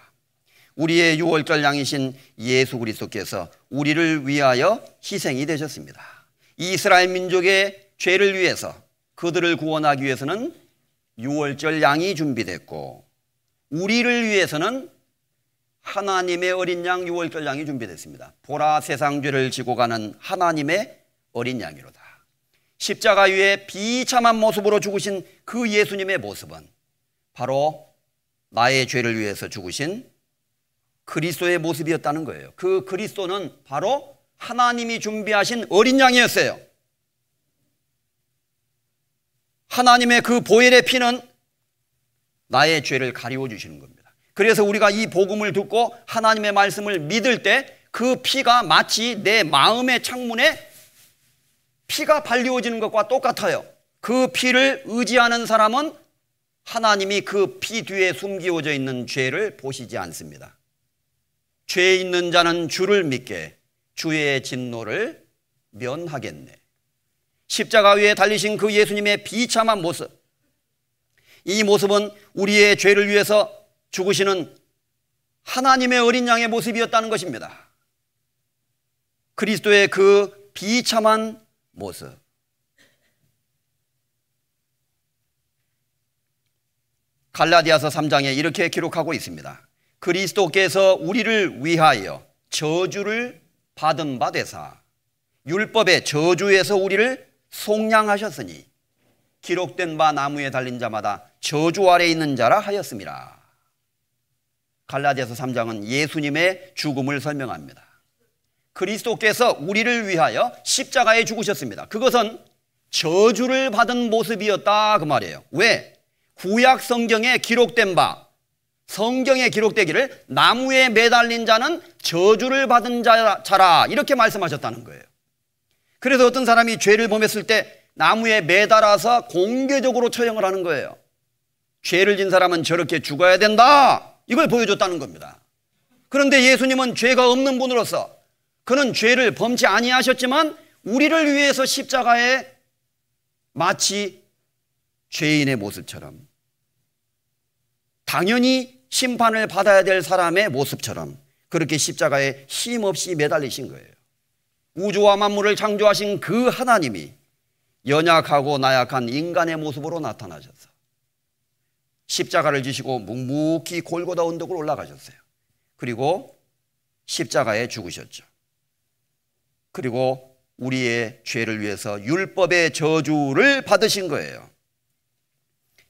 우리의 유월절 양이신 예수 그리스도께서 우리를 위하여 희생이 되셨습니다. 이스라엘 민족의 죄를 위해서 그들을 구원하기 위해서는 유월절 양이 준비됐고 우리를 위해서는 하나님의 어린 양 유월절 양이 준비됐습니다. 보라 세상 죄를 지고 가는 하나님의 어린 양이로다. 십자가 위에 비참한 모습으로 죽으신 그 예수님의 모습은 바로 나의 죄를 위해서 죽으신 그리스도의 모습이었다는 거예요. 그 그리스도는 바로 하나님이 준비하신 어린 양이었어요. 하나님의 그 보혈의 피는 나의 죄를 가리워 주시는 겁니다. 그래서 우리가 이 복음을 듣고 하나님의 말씀을 믿을 때 그 피가 마치 내 마음의 창문에 피가 발리워지는 것과 똑같아요. 그 피를 의지하는 사람은 하나님이 그 피 뒤에 숨기워져 있는 죄를 보시지 않습니다. 죄 있는 자는 주를 믿게 주의 진노를 면하겠네. 십자가 위에 달리신 그 예수님의 비참한 모습, 이 모습은 우리의 죄를 위해서 죽으시는 하나님의 어린 양의 모습이었다는 것입니다. 그리스도의 그 비참한 모습. 갈라디아서 3장에 이렇게 기록하고 있습니다. 그리스도께서 우리를 위하여 저주를 받은 바 되사 율법의 저주에서 우리를 속량하셨으니 기록된 바 나무에 달린 자마다 저주 아래 있는 자라 하였음이라. 갈라디아서 3장은 예수님의 죽음을 설명합니다. 그리스도께서 우리를 위하여 십자가에 죽으셨습니다. 그것은 저주를 받은 모습이었다 그 말이에요. 왜? 구약 성경에 기록된 바, 성경에 기록되기를 나무에 매달린 자는 저주를 받은 자라 이렇게 말씀하셨다는 거예요. 그래서 어떤 사람이 죄를 범했을 때 나무에 매달아서 공개적으로 처형을 하는 거예요. 죄를 진 사람은 저렇게 죽어야 된다, 이걸 보여줬다는 겁니다. 그런데 예수님은 죄가 없는 분으로서 그는 죄를 범치 아니하셨지만 우리를 위해서 십자가에 마치 죄인의 모습처럼, 당연히 심판을 받아야 될 사람의 모습처럼 그렇게 십자가에 힘없이 매달리신 거예요. 우주와 만물을 창조하신 그 하나님이 연약하고 나약한 인간의 모습으로 나타나셔서 십자가를 지시고 묵묵히 골고다 언덕을 올라가셨어요. 그리고 십자가에 죽으셨죠. 그리고 우리의 죄를 위해서 율법의 저주를 받으신 거예요.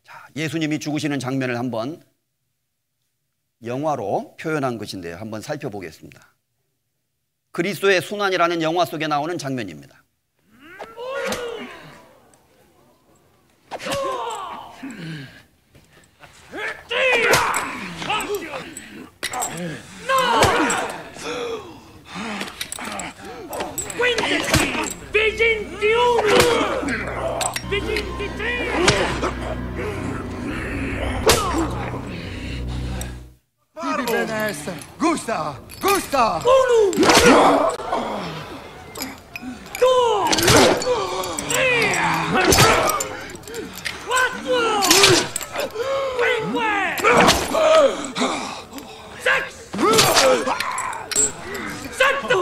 자, 예수님이 죽으시는 장면을 한번 영화로 표현한 것인데요. 한번 살펴보겠습니다. 그리스도의 순환이라는 영화 속에 나오는 장면입니다. Gusta! Gusta! Uno! Due! Tre! Quattro! Cinque! Six! Setto!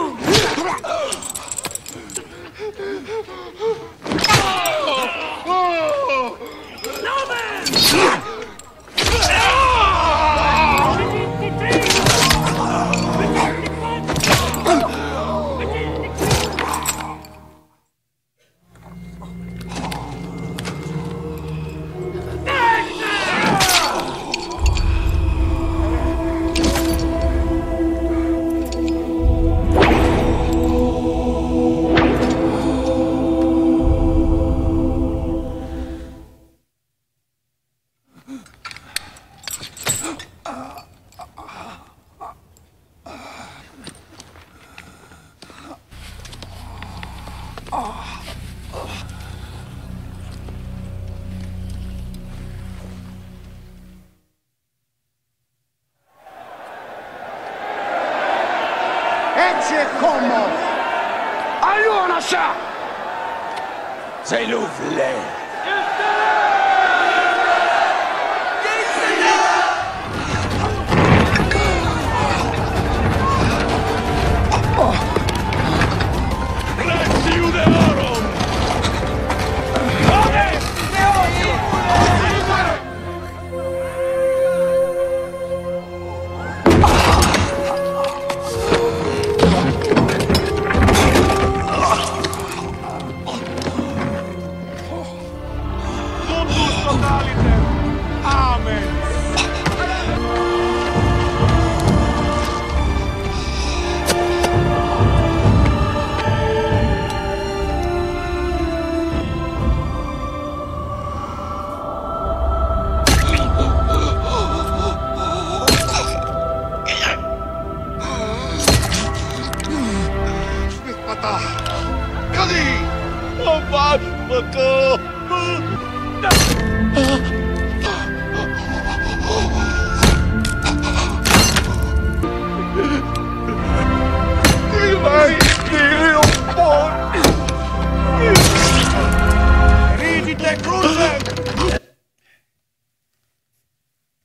Ecce como! Allora, ça! C'est l'ouvlet!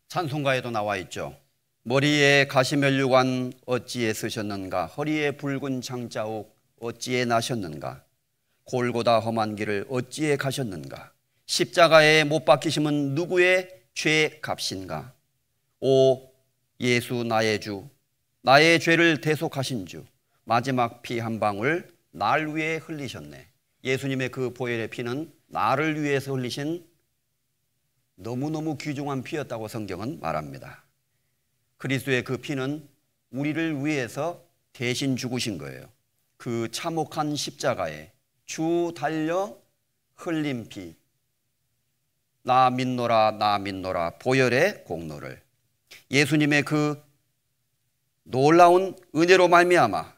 찬송가에도 나와 있죠. 머리에 가시면류관 어찌에 쓰셨는가, 허리에 붉은 장자옥 어찌에 나셨는가, 골고다 험한 길을 어찌에 가셨는가, 십자가에 못 박히심은 누구의 죄 값인가. 오 예수 나의 주, 나의 죄를 대속하신 주, 마지막 피 한 방울 날 위해 흘리셨네. 예수님의 그 보혈의 피는 나를 위해서 흘리신 너무너무 귀중한 피였다고 성경은 말합니다. 그리스도의 그 피는 우리를 위해서 대신 죽으신 거예요. 그 참혹한 십자가에 주 달려 흘린 피, 나 믿노라 나 믿노라 보혈의 공로를, 예수님의 그 놀라운 은혜로 말미암아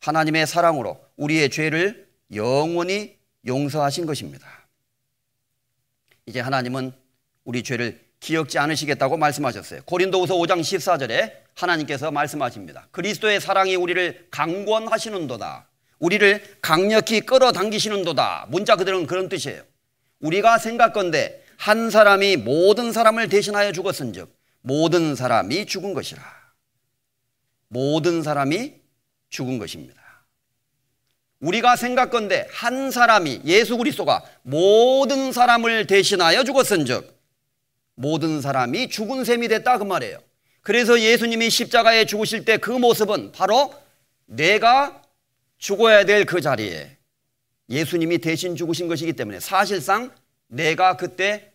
하나님의 사랑으로 우리의 죄를 영원히 용서하신 것입니다. 이제 하나님은 우리 죄를 기억지 않으시겠다고 말씀하셨어요. 고린도후서 5장 14절에 하나님께서 말씀하십니다. 그리스도의 사랑이 우리를 강권하시는도다, 우리를 강력히 끌어당기시는도다. 문자 그대로는 그런 뜻이에요. 우리가 생각건대 한 사람이 모든 사람을 대신하여 죽었은즉 모든 사람이 죽은 것이라. 모든 사람이 죽은 것입니다. 우리가 생각건대 한 사람이, 예수 그리스도가 모든 사람을 대신하여 죽었은즉 모든 사람이 죽은 셈이 됐다 그 말이에요. 그래서 예수님이 십자가에 죽으실 때 그 모습은 바로 내가 죽어야 될 그 자리에 예수님이 대신 죽으신 것이기 때문에 사실상 내가 그때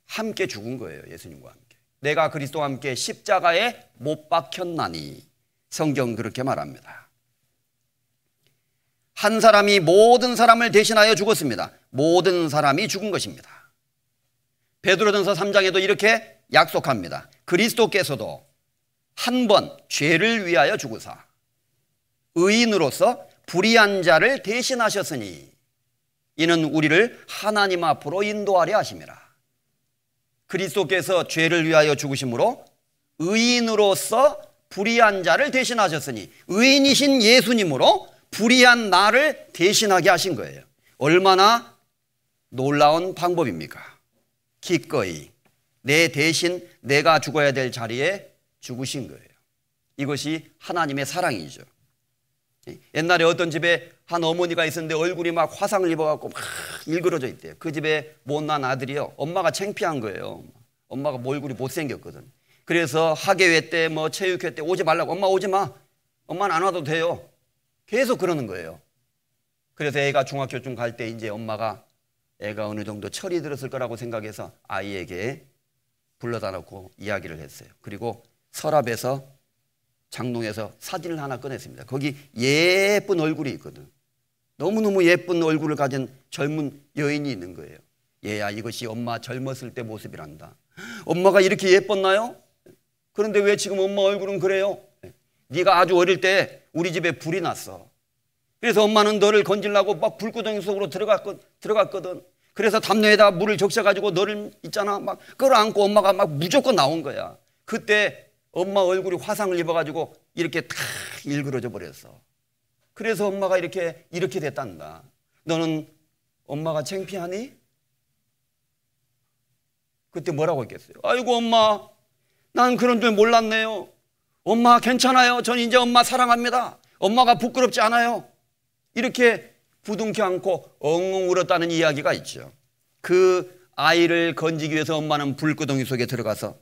함께 죽은 거예요. 예수님과 함께. 내가 그리스도와 함께 십자가에 못 박혔나니, 성경은 그렇게 말합니다. 한 사람이 모든 사람을 대신하여 죽었습니다. 모든 사람이 죽은 것입니다. 베드로전서 3장에도 이렇게 약속합니다. 그리스도께서도 한 번 죄를 위하여 죽으사 의인으로서 불의한 자를 대신하셨으니 이는 우리를 하나님 앞으로 인도하려 하심이라. 그리스도께서 죄를 위하여 죽으심으로 의인으로서 불의한 자를 대신하셨으니 의인이신 예수님으로 불의한 나를 대신하게 하신 거예요. 얼마나 놀라운 방법입니까? 기꺼이 내 대신 내가 죽어야 될 자리에 죽으신 거예요. 이것이 하나님의 사랑이죠. 옛날에 어떤 집에 한 어머니가 있었는데 얼굴이 막 화상을 입어갖고 막 일그러져 있대요. 그 집에 못난 아들이요, 엄마가 창피한 거예요. 엄마가 얼굴이 못생겼거든. 그래서 학예회 때 뭐 체육회 때 오지 말라고, 엄마 오지 마, 엄마는 안 와도 돼요, 계속 그러는 거예요. 그래서 애가 중학교쯤 갈 때 이제 엄마가 애가 어느 정도 철이 들었을 거라고 생각해서 아이에게 불러다 놓고 이야기를 했어요. 그리고 서랍에서, 장롱에서 사진을 하나 꺼냈습니다. 거기 예쁜 얼굴이 있거든. 너무너무 예쁜 얼굴을 가진 젊은 여인이 있는 거예요. 얘야, 이것이 엄마 젊었을 때 모습이란다. 엄마가 이렇게 예뻤나요? 그런데 왜 지금 엄마 얼굴은 그래요? 네가 아주 어릴 때 우리 집에 불이 났어. 그래서 엄마는 너를 건지려고 막 불구덩이 속으로 들어갔거든. 그래서 담요에다 물을 적셔가지고 너를 있잖아 막 끌어안고 엄마가 막 무조건 나온 거야. 그때 엄마 얼굴이 화상을 입어가지고 이렇게 탁 일그러져 버렸어. 그래서 엄마가 이렇게 됐단다. 너는 엄마가 창피하니? 그때 뭐라고 했겠어요? 아이고 엄마, 난 그런 줄 몰랐네요. 엄마 괜찮아요. 전 이제 엄마 사랑합니다. 엄마가 부끄럽지 않아요. 이렇게 부둥켜 안고 엉엉 울었다는 이야기가 있죠. 그 아이를 건지기 위해서 엄마는 불구덩이 속에 들어가서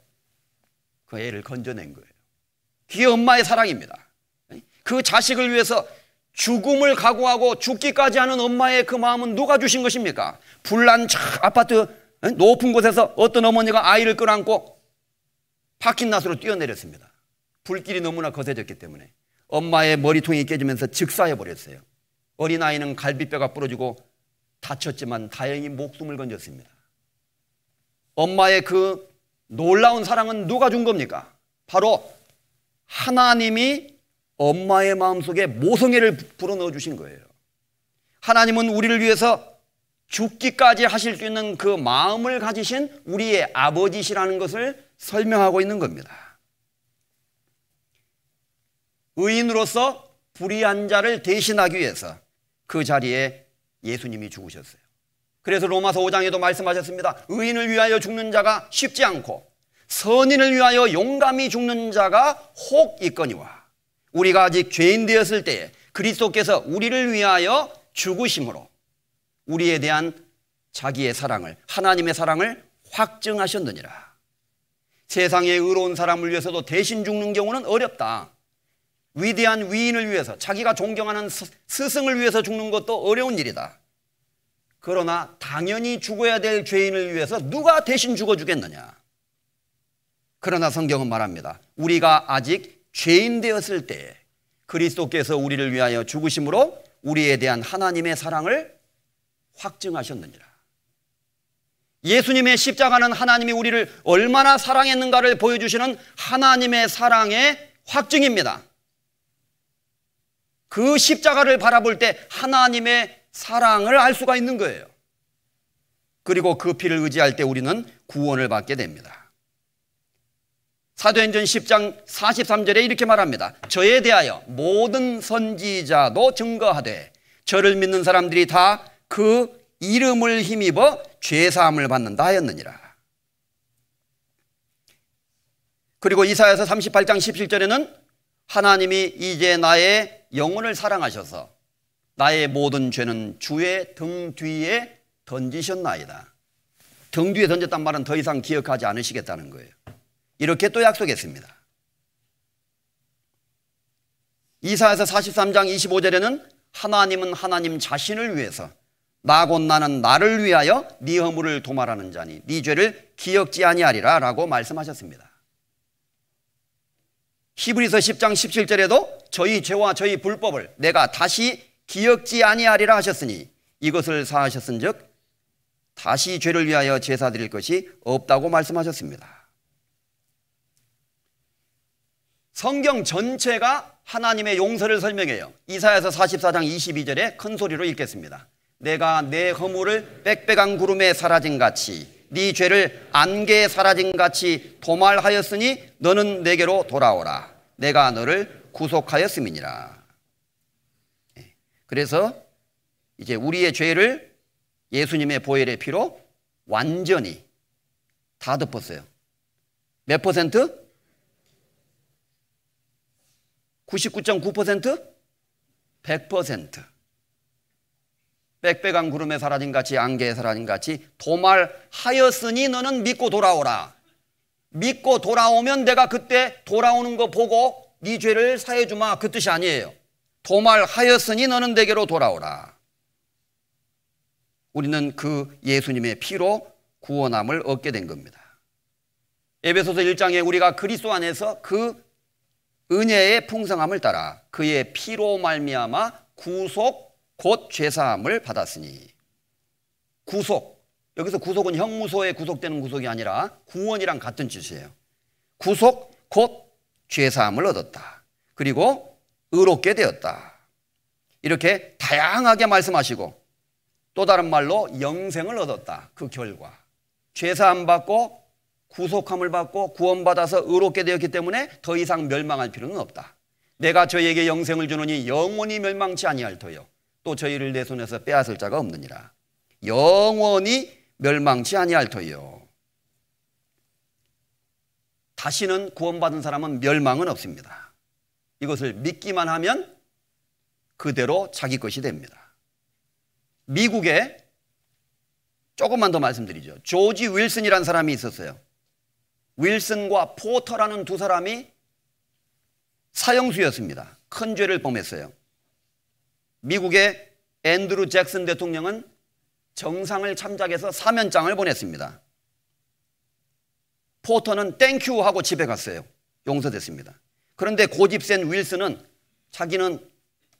그 애를 건져낸 거예요. 그게 엄마의 사랑입니다. 그 자식을 위해서 죽음을 각오하고 죽기까지 하는 엄마의 그 마음은 누가 주신 것입니까? 불난 아파트 높은 곳에서 어떤 어머니가 아이를 끌어안고 파킹낫으로 뛰어내렸습니다. 불길이 너무나 거세졌기 때문에 엄마의 머리통이 깨지면서 즉사해버렸어요. 어린아이는 갈비뼈가 부러지고 다쳤지만 다행히 목숨을 건졌습니다. 엄마의 그 놀라운 사랑은 누가 준 겁니까? 바로 하나님이 엄마의 마음속에 모성애를 불어넣어 주신 거예요. 하나님은 우리를 위해서 죽기까지 하실 수 있는 그 마음을 가지신 우리의 아버지시라는 것을 설명하고 있는 겁니다. 의인으로서 불의한 자를 대신하기 위해서 그 자리에 예수님이 죽으셨어요. 그래서 로마서 5장에도 말씀하셨습니다. 의인을 위하여 죽는 자가 쉽지 않고 선인을 위하여 용감히 죽는 자가 혹 있거니와 우리가 아직 죄인 되었을 때에 그리스도께서 우리를 위하여 죽으심으로 우리에 대한 자기의 사랑을, 하나님의 사랑을 확증하셨느니라. 세상에 의로운 사람을 위해서도 대신 죽는 경우는 어렵다. 위대한 위인을 위해서, 자기가 존경하는 스승을 위해서 죽는 것도 어려운 일이다. 그러나 당연히 죽어야 될 죄인을 위해서 누가 대신 죽어주겠느냐. 그러나 성경은 말합니다. 우리가 아직 죄인 되었을 때 그리스도께서 우리를 위하여 죽으심으로 우리에 대한 하나님의 사랑을 확증하셨느니라. 예수님의 십자가는 하나님이 우리를 얼마나 사랑했는가를 보여주시는 하나님의 사랑의 확증입니다. 그 십자가를 바라볼 때 하나님의 사랑을 알 수가 있는 거예요. 그리고 그 피를 의지할 때 우리는 구원을 받게 됩니다. 사도행전 10장 43절에 이렇게 말합니다. 저에 대하여 모든 선지자도 증거하되 저를 믿는 사람들이 다 그 이름을 힘입어 죄사함을 받는다 하였느니라. 그리고 이사야서 38장 17절에는 하나님이 이제 나의 영혼을 사랑하셔서 나의 모든 죄는 주의 등 뒤에 던지셨나이다. 등 뒤에 던졌단 말은 더 이상 기억하지 않으시겠다는 거예요. 이렇게 또 약속했습니다. 이사야서 43장 25절에는 하나님은 하나님 자신을 위해서 나 곧 나는 나를 위하여 네 허물을 도말하는 자니 네 죄를 기억지 아니하리라 라고 말씀하셨습니다. 히브리서 10장 17절에도 저희 죄와 저희 불법을 내가 다시 기억지 아니하리라 하셨으니 이것을 사하셨은즉 다시 죄를 위하여 제사 드릴 것이 없다고 말씀하셨습니다. 성경 전체가 하나님의 용서를 설명해요. 이사야서 44장 22절에 큰 소리로 읽겠습니다. 내가 내 허물을 빽빽한 구름에 사라진 같이 네 죄를 안개에 사라진 같이 도말하였으니 너는 내게로 돌아오라. 내가 너를 구속하였음이니라. 그래서 이제 우리의 죄를 예수님의 보혈의 피로 완전히 다 덮었어요. 몇 퍼센트? 99.9%? 100%. 빽빽한 구름에 사라진 같이 안개에 사라진 같이 도말하였으니 너는 믿고 돌아오라. 믿고 돌아오면 내가 그때 돌아오는 거 보고 네 죄를 사해 주마, 그 뜻이 아니에요. 도말하였으니 너는 내게로 돌아오라. 우리는 그 예수님의 피로 구원함을 얻게 된 겁니다. 에베소서 1장에 우리가 그리스도 안에서 그 은혜의 풍성함을 따라 그의 피로 말미암아 구속 곧 죄사함을 받았으니. 구속, 여기서 구속은 형무소에 구속되는 구속이 아니라 구원이랑 같은 뜻이에요. 구속 곧 죄사함을 얻었다. 그리고 의롭게 되었다. 이렇게 다양하게 말씀하시고 또 다른 말로 영생을 얻었다. 그 결과 죄사함 받고 구속함을 받고 구원받아서 의롭게 되었기 때문에 더 이상 멸망할 필요는 없다. 내가 저희에게 영생을 주노니 영원히 멸망치 아니할 터요 또 저희를 내 손에서 빼앗을 자가 없느니라. 영원히 멸망치 아니할 터요. 다시는 구원받은 사람은 멸망은 없습니다. 이것을 믿기만 하면 그대로 자기 것이 됩니다. 미국에 조금만 더 말씀드리죠. 조지 윌슨이라는 사람이 있었어요. 윌슨과 포터라는 두 사람이 사형수였습니다. 큰 죄를 범했어요. 미국의 앤드루 잭슨 대통령은 정상을 참작해서 사면장을 보냈습니다. 포터는 땡큐 하고 집에 갔어요. 용서됐습니다. 그런데 고집센 윌슨은 자기는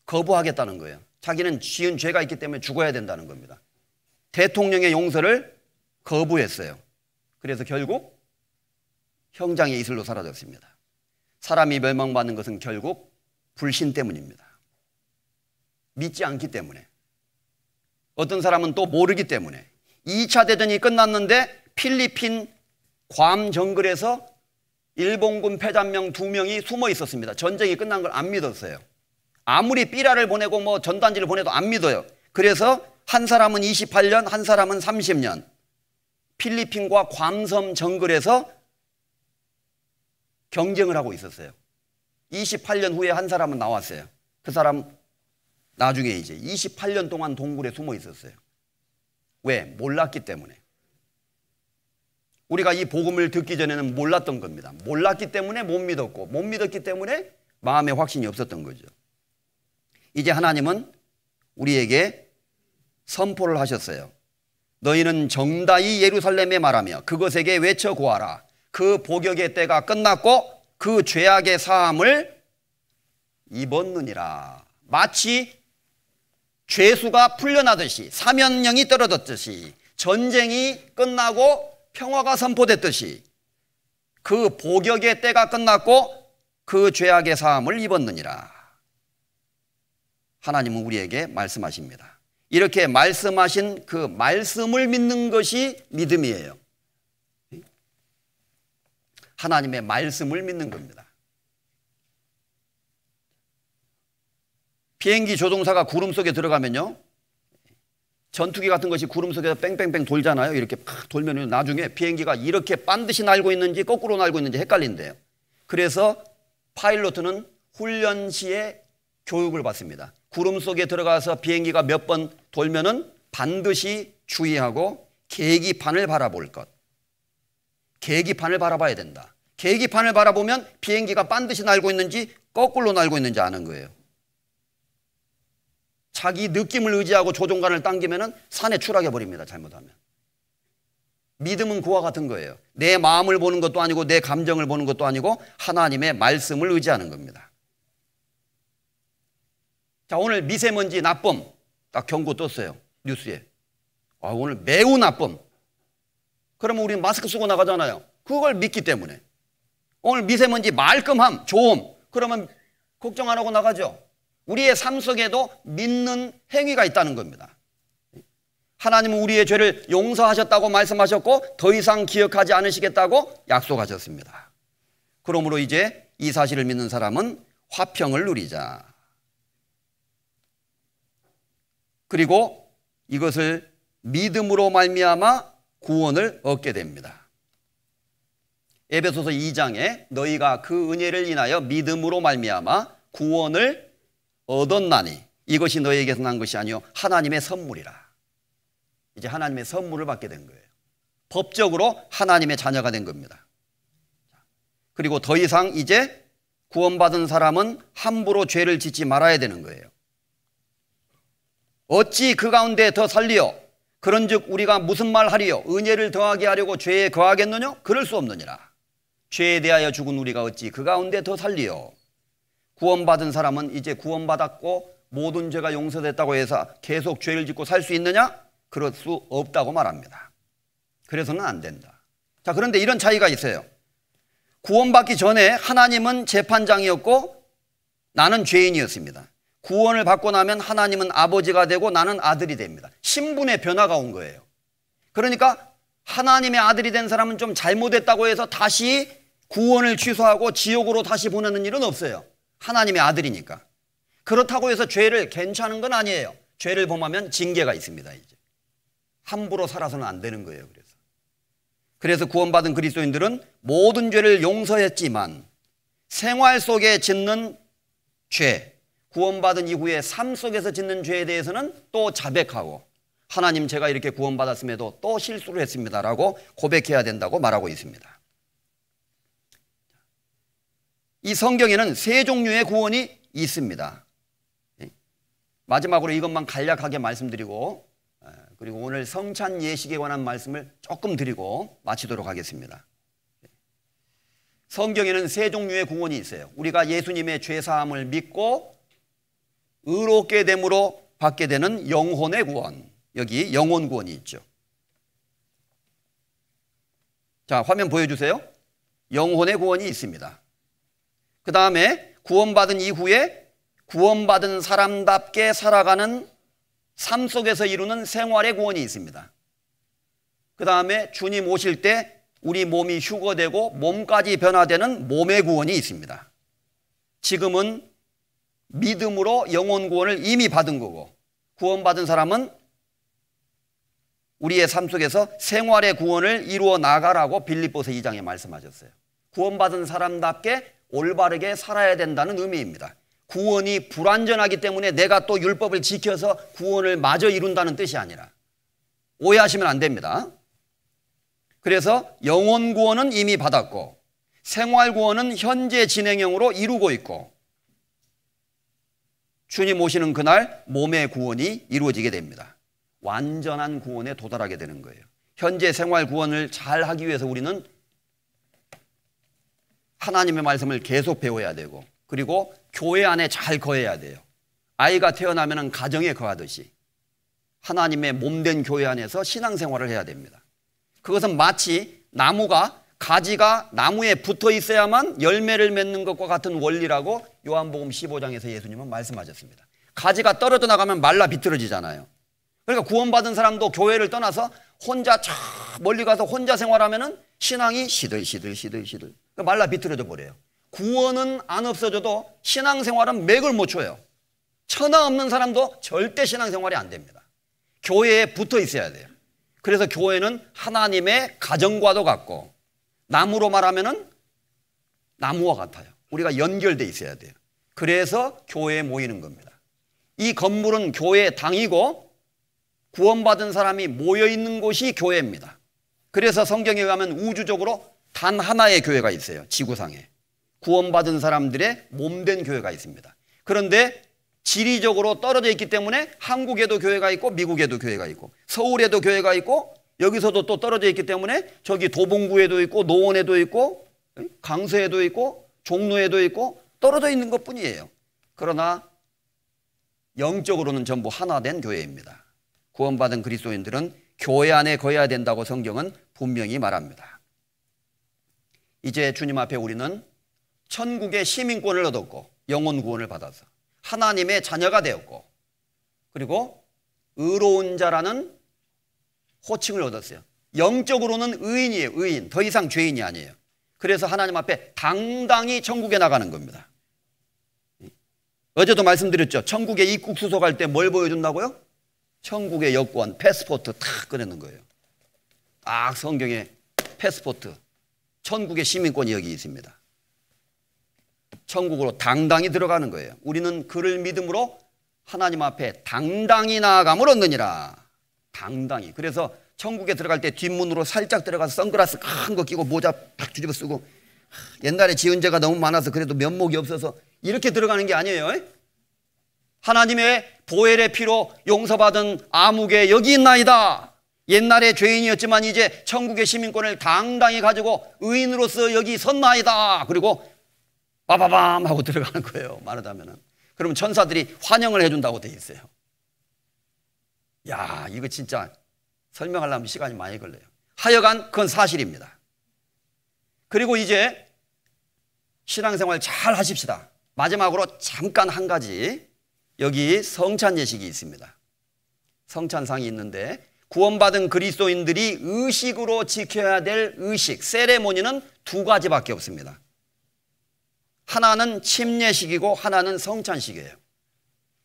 거부하겠다는 거예요. 자기는 지은 죄가 있기 때문에 죽어야 된다는 겁니다. 대통령의 용서를 거부했어요. 그래서 결국 형장의 이슬로 사라졌습니다. 사람이 멸망받는 것은 결국 불신 때문입니다. 믿지 않기 때문에. 어떤 사람은 또 모르기 때문에. 2차 대전이 끝났는데 필리핀 괌 정글에서 일본군 패잔명 2명이 숨어 있었습니다. 전쟁이 끝난 걸 안 믿었어요. 아무리 삐라를 보내고 뭐 전단지를 보내도 안 믿어요. 그래서 한 사람은 28년, 한 사람은 30년 필리핀과 괌섬 정글에서 경쟁을 하고 있었어요. 28년 후에 한 사람은 나왔어요. 그 사람 나중에 이제 28년 동안 동굴에 숨어 있었어요. 왜? 몰랐기 때문에. 우리가 이 복음을 듣기 전에는 몰랐던 겁니다. 몰랐기 때문에 못 믿었고, 못 믿었기 때문에 마음에 확신이 없었던 거죠. 이제 하나님은 우리에게 선포를 하셨어요. 너희는 정다이 예루살렘에 말하며 그것에게 외쳐 고하라. 그 복역의 때가 끝났고 그 죄악의 사함을 입었느니라. 마치 죄수가 풀려나듯이, 사면령이 떨어졌듯이, 전쟁이 끝나고 평화가 선포됐듯이 그 복역의 때가 끝났고 그 죄악의 사함을 입었느니라. 하나님은 우리에게 말씀하십니다. 이렇게 말씀하신 그 말씀을 믿는 것이 믿음이에요. 하나님의 말씀을 믿는 겁니다. 비행기 조종사가 구름 속에 들어가면요, 전투기 같은 것이 구름 속에서 뺑뺑뺑 돌잖아요. 이렇게 팍 돌면 나중에 비행기가 이렇게 반드시 날고 있는지 거꾸로 날고 있는지 헷갈린대요. 그래서 파일로트는 훈련 시에 교육을 받습니다. 구름 속에 들어가서 비행기가 몇 번 돌면은 반드시 주의하고 계기판을 바라볼 것. 계기판을 바라봐야 된다. 계기판을 바라보면 비행기가 반드시 날고 있는지 거꾸로 날고 있는지 아는 거예요. 자기 느낌을 의지하고 조종간을 당기면은 산에 추락해 버립니다. 잘못하면. 믿음은 그와 같은 거예요. 내 마음을 보는 것도 아니고 내 감정을 보는 것도 아니고 하나님의 말씀을 의지하는 겁니다. 자, 오늘 미세먼지 나쁨 딱 경고 떴어요. 뉴스에. 오늘 매우 나쁨. 그러면 우리는 마스크 쓰고 나가잖아요. 그걸 믿기 때문에. 오늘 미세먼지 말끔함, 좋음. 그러면 걱정 안 하고 나가죠. 우리의 삶 속에도 믿는 행위가 있다는 겁니다. 하나님은 우리의 죄를 용서하셨다고 말씀하셨고 더 이상 기억하지 않으시겠다고 약속하셨습니다. 그러므로 이제 이 사실을 믿는 사람은 화평을 누리자. 그리고 이것을 믿음으로 말미암아 구원을 얻게 됩니다. 에베소서 2장에 너희가 그 은혜를 인하여 믿음으로 말미암아 구원을 얻었나니 이것이 너희에게서 난 것이 아니요 하나님의 선물이라. 이제 하나님의 선물을 받게 된 거예요. 법적으로 하나님의 자녀가 된 겁니다. 그리고 더 이상 이제 구원받은 사람은 함부로 죄를 짓지 말아야 되는 거예요. 어찌 그 가운데 더 살리어 그런즉 우리가 무슨 말 하리요 은혜를 더하게 하려고 죄에 거하겠느냐? 그럴 수 없느니라. 죄에 대하여 죽은 우리가 어찌 그 가운데 더 살리어. 구원받은 사람은 이제 구원받았고 모든 죄가 용서됐다고 해서 계속 죄를 짓고 살 수 있느냐? 그럴 수 없다고 말합니다. 그래서는 안 된다. 자, 그런데 이런 차이가 있어요. 구원받기 전에 하나님은 재판장이었고 나는 죄인이었습니다. 구원을 받고 나면 하나님은 아버지가 되고 나는 아들이 됩니다. 신분의 변화가 온 거예요. 그러니까 하나님의 아들이 된 사람은 좀 잘못했다고 해서 다시 구원을 취소하고 지옥으로 다시 보내는 일은 없어요. 하나님의 아들이니까. 그렇다고 해서 죄를 괜찮은 건 아니에요. 죄를 범하면 징계가 있습니다. 이제 함부로 살아서는 안 되는 거예요. 그래서 구원받은 그리스도인들은 모든 죄를 용서했지만 생활 속에 짓는 죄, 구원받은 이후에 삶 속에서 짓는 죄에 대해서는 또 자백하고 하나님 제가 이렇게 구원받았음에도 또 실수를 했습니다라고 고백해야 된다고 말하고 있습니다. 이 성경에는 세 종류의 구원이 있습니다. 마지막으로 이것만 간략하게 말씀드리고 그리고 오늘 성찬 예식에 관한 말씀을 조금 드리고 마치도록 하겠습니다. 성경에는 세 종류의 구원이 있어요. 우리가 예수님의 죄사함을 믿고 의롭게 됨으로 받게 되는 영혼의 구원. 여기 영혼 구원이 있죠. 자, 화면 보여주세요. 영혼의 구원이 있습니다. 그 다음에 구원받은 이후에 구원받은 사람답게 살아가는 삶 속에서 이루는 생활의 구원이 있습니다. 그 다음에 주님 오실 때 우리 몸이 휴거되고 몸까지 변화되는 몸의 구원이 있습니다. 지금은 믿음으로 영혼 구원을 이미 받은 거고 구원받은 사람은 우리의 삶 속에서 생활의 구원을 이루어 나가라고 빌립보서 2장에 말씀하셨어요. 구원받은 사람답게 올바르게 살아야 된다는 의미입니다. 구원이 불완전하기 때문에 내가 또 율법을 지켜서 구원을 마저 이룬다는 뜻이 아니라 오해하시면 안 됩니다. 그래서 영혼 구원은 이미 받았고 생활 구원은 현재 진행형으로 이루고 있고 주님 오시는 그날 몸의 구원이 이루어지게 됩니다. 완전한 구원에 도달하게 되는 거예요. 현재 생활 구원을 잘 하기 위해서 우리는 하나님의 말씀을 계속 배워야 되고 그리고 교회 안에 잘 거해야 돼요. 아이가 태어나면 가정에 거하듯이 하나님의 몸된 교회 안에서 신앙생활을 해야 됩니다. 그것은 마치 나무가 가지가 나무에 붙어 있어야만 열매를 맺는 것과 같은 원리라고 요한복음 15장에서 예수님은 말씀하셨습니다. 가지가 떨어져 나가면 말라 비틀어지잖아요. 그러니까 구원받은 사람도 교회를 떠나서 혼자 저 멀리 가서 혼자 생활하면은 신앙이 시들시들 말라 비틀어져 버려요. 구원은 안 없어져도 신앙생활은 맥을 못 쳐요. 천하 없는 사람도 절대 신앙생활이 안 됩니다. 교회에 붙어 있어야 돼요. 그래서 교회는 하나님의 가정과도 같고 나무로 말하면은 나무와 같아요. 우리가 연결돼 있어야 돼요. 그래서 교회에 모이는 겁니다. 이 건물은 교회의 당이고 구원받은 사람이 모여있는 곳이 교회입니다. 그래서 성경에 의하면 우주적으로 단 하나의 교회가 있어요. 지구상에. 구원받은 사람들의 몸된 교회가 있습니다. 그런데 지리적으로 떨어져 있기 때문에 한국에도 교회가 있고 미국에도 교회가 있고 서울에도 교회가 있고 여기서도 또 떨어져 있기 때문에 저기 도봉구에도 있고 노원에도 있고 강서에도 있고 종로에도 있고 떨어져 있는 것뿐이에요. 그러나 영적으로는 전부 하나 된 교회입니다. 구원받은 그리스도인들은 교회 안에 거해야 된다고 성경은 분명히 말합니다. 이제 주님 앞에 우리는 천국의 시민권을 얻었고 영혼 구원을 받아서 하나님의 자녀가 되었고 그리고 의로운 자라는 호칭을 얻었어요. 영적으로는 의인이에요. 의인. 더 이상 죄인이 아니에요. 그래서 하나님 앞에 당당히 천국에 나가는 겁니다. 어제도 말씀드렸죠. 천국에 입국 수속할 때 뭘 보여준다고요? 천국의 여권, 패스포트 탁 꺼내는 거예요. 딱 성경에 패스포트, 천국의 시민권이 여기 있습니다. 천국으로 당당히 들어가는 거예요. 우리는 그를 믿음으로 하나님 앞에 당당히 나아감을 얻느니라. 당당히. 그래서 천국에 들어갈 때 뒷문으로 살짝 들어가서 선글라스 큰 거 끼고 모자 딱 뒤집어 쓰고 옛날에 지은 죄가 너무 많아서 그래도 면목이 없어서 이렇게 들어가는 게 아니에요. 하나님의 보혈의 피로 용서받은 아무개 여기 있나이다. 옛날에 죄인이었지만 이제 천국의 시민권을 당당히 가지고 의인으로서 여기 섰나이다. 그리고 빠바밤 하고 들어가는 거예요. 말하자면은. 그러면 천사들이 환영을 해준다고 돼 있어요. 야, 이거 진짜 설명하려면 시간이 많이 걸려요. 하여간 그건 사실입니다. 그리고 이제 신앙생활 잘 하십시다. 마지막으로 잠깐 한 가지, 여기 성찬 예식이 있습니다. 성찬상이 있는데 구원받은 그리스도인들이 의식으로 지켜야 될 의식, 세레모니는 두 가지밖에 없습니다. 하나는 침례식이고 하나는 성찬식이에요.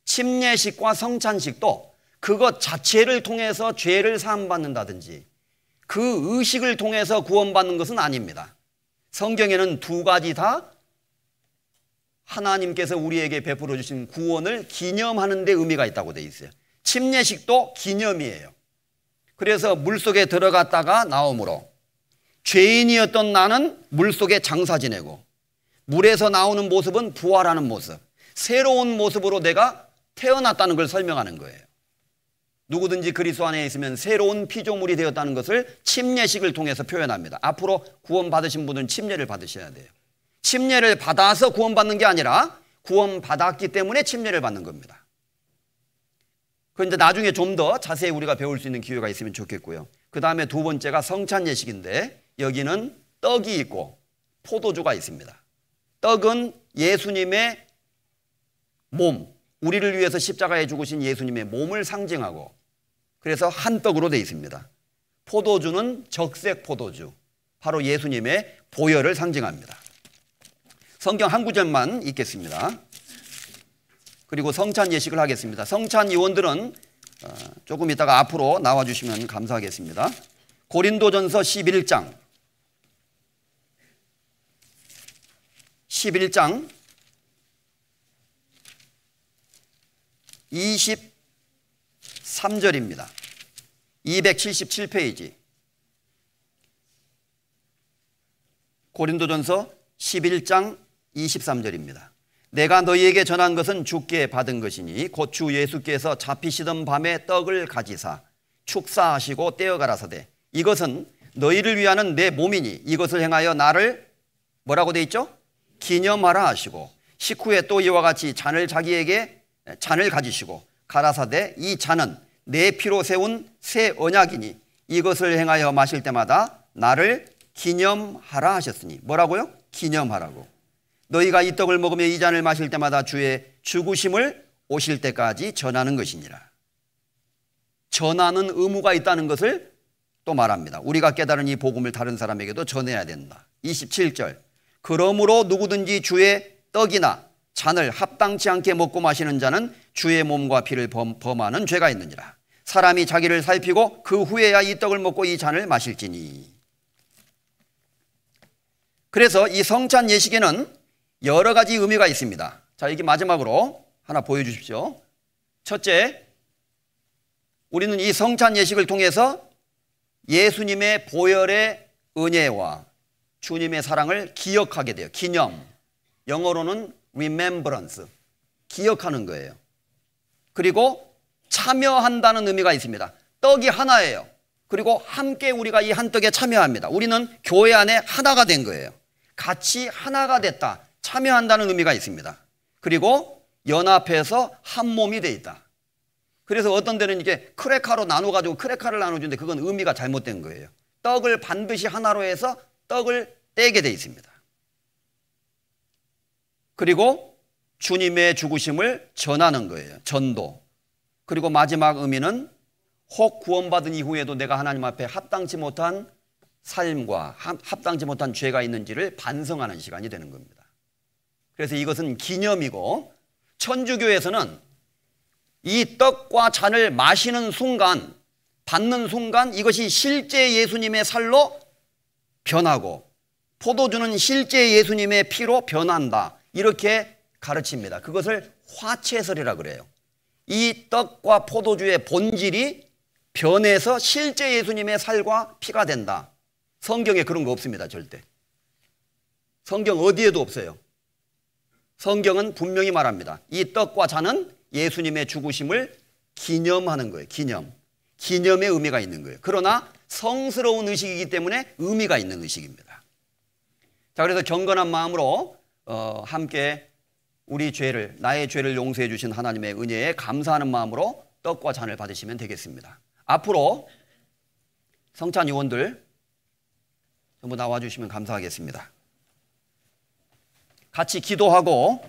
침례식과 성찬식도 그것 자체를 통해서 죄를 사함받는다든지 그 의식을 통해서 구원받는 것은 아닙니다. 성경에는 두 가지 다 하나님께서 우리에게 베풀어 주신 구원을 기념하는 데 의미가 있다고 되어 있어요. 침례식도 기념이에요. 그래서 물속에 들어갔다가 나오므로 죄인이었던 나는 물속에 장사 지내고 물에서 나오는 모습은 부활하는 모습, 새로운 모습으로 내가 태어났다는 걸 설명하는 거예요. 누구든지 그리스도 안에 있으면 새로운 피조물이 되었다는 것을 침례식을 통해서 표현합니다. 앞으로 구원받으신 분들은 침례를 받으셔야 돼요. 침례를 받아서 구원받는 게 아니라 구원받았기 때문에 침례를 받는 겁니다. 그런데 나중에 좀 더 자세히 우리가 배울 수 있는 기회가 있으면 좋겠고요. 그 다음에 두 번째가 성찬 예식인데 여기는 떡이 있고 포도주가 있습니다. 떡은 예수님의 몸, 우리를 위해서 십자가에 죽으신 예수님의 몸을 상징하고 그래서 한 떡으로 되어 있습니다. 포도주는 적색 포도주, 바로 예수님의 보혈을 상징합니다. 성경 한 구절만 읽겠습니다. 그리고 성찬 예식을 하겠습니다. 성찬 요원들은 조금 이따가 앞으로 나와주시면 감사하겠습니다. 고린도전서 11장 23절입니다. 277페이지. 고린도전서 11장 23절입니다. 내가 너희에게 전한 것은 주께 받은 것이니 곧 주 예수께서 잡히시던 밤에 떡을 가지사 축사하시고 떼어 가라사대 이것은 너희를 위하는 내 몸이니 이것을 행하여 나를 뭐라고 돼 있죠? 기념하라 하시고 식후에 또 이와 같이 잔을 자기에게 잔을 가지시고 가라사대 이 잔은 내 피로 세운 새 언약이니 이것을 행하여 마실 때마다 나를 기념하라 하셨으니 뭐라고요? 기념하라고. 너희가 이 떡을 먹으며 이 잔을 마실 때마다 주의 죽으심을 오실 때까지 전하는 것이니라. 전하는 의무가 있다는 것을 또 말합니다. 우리가 깨달은 이 복음을 다른 사람에게도 전해야 된다. 27절. 그러므로 누구든지 주의 떡이나 잔을 합당치 않게 먹고 마시는 자는 주의 몸과 피를 범하는 죄가 있느니라. 사람이 자기를 살피고 그 후에야 이 떡을 먹고 이 잔을 마실지니. 그래서 이 성찬 예식에는 여러 가지 의미가 있습니다. 자, 이게 마지막으로 하나 보여주십시오. 첫째, 우리는 이 성찬 예식을 통해서 예수님의 보혈의 은혜와 주님의 사랑을 기억하게 돼요. 기념. 영어로는 remembrance. 기억하는 거예요. 그리고 참여한다는 의미가 있습니다. 떡이 하나예요. 그리고 함께 우리가 이 한 떡에 참여합니다. 우리는 교회 안에 하나가 된 거예요. 같이 하나가 됐다. 참여한다는 의미가 있습니다. 그리고 연합해서 한 몸이 돼 있다. 그래서 어떤 데는 이게 크레카로 나눠가지고 크레카를 나눠주는데 그건 의미가 잘못된 거예요. 떡을 반드시 하나로 해서 떡을 떼게 돼 있습니다. 그리고 주님의 죽으심을 전하는 거예요. 전도. 그리고 마지막 의미는 혹 구원받은 이후에도 내가 하나님 앞에 합당치 못한 삶과 합당치 못한 죄가 있는지를 반성하는 시간이 되는 겁니다. 그래서 이것은 기념이고, 천주교에서는 이 떡과 잔을 마시는 순간, 받는 순간 이것이 실제 예수님의 살로 변하고 포도주는 실제 예수님의 피로 변한다. 이렇게 가르칩니다. 그것을 화채설이라 그래요. 이 떡과 포도주의 본질이 변해서 실제 예수님의 살과 피가 된다. 성경에 그런 거 없습니다. 절대. 성경 어디에도 없어요. 성경은 분명히 말합니다. 이 떡과 잔은 예수님의 죽으심을 기념하는 거예요. 기념. 기념의 의미가 있는 거예요. 그러나 성스러운 의식이기 때문에 의미가 있는 의식입니다. 자, 그래서 경건한 마음으로 함께 우리 죄를, 나의 죄를 용서해 주신 하나님의 은혜에 감사하는 마음으로 떡과 잔을 받으시면 되겠습니다. 앞으로 성찬 요원들 전부 나와 주시면 감사하겠습니다. 같이 기도하고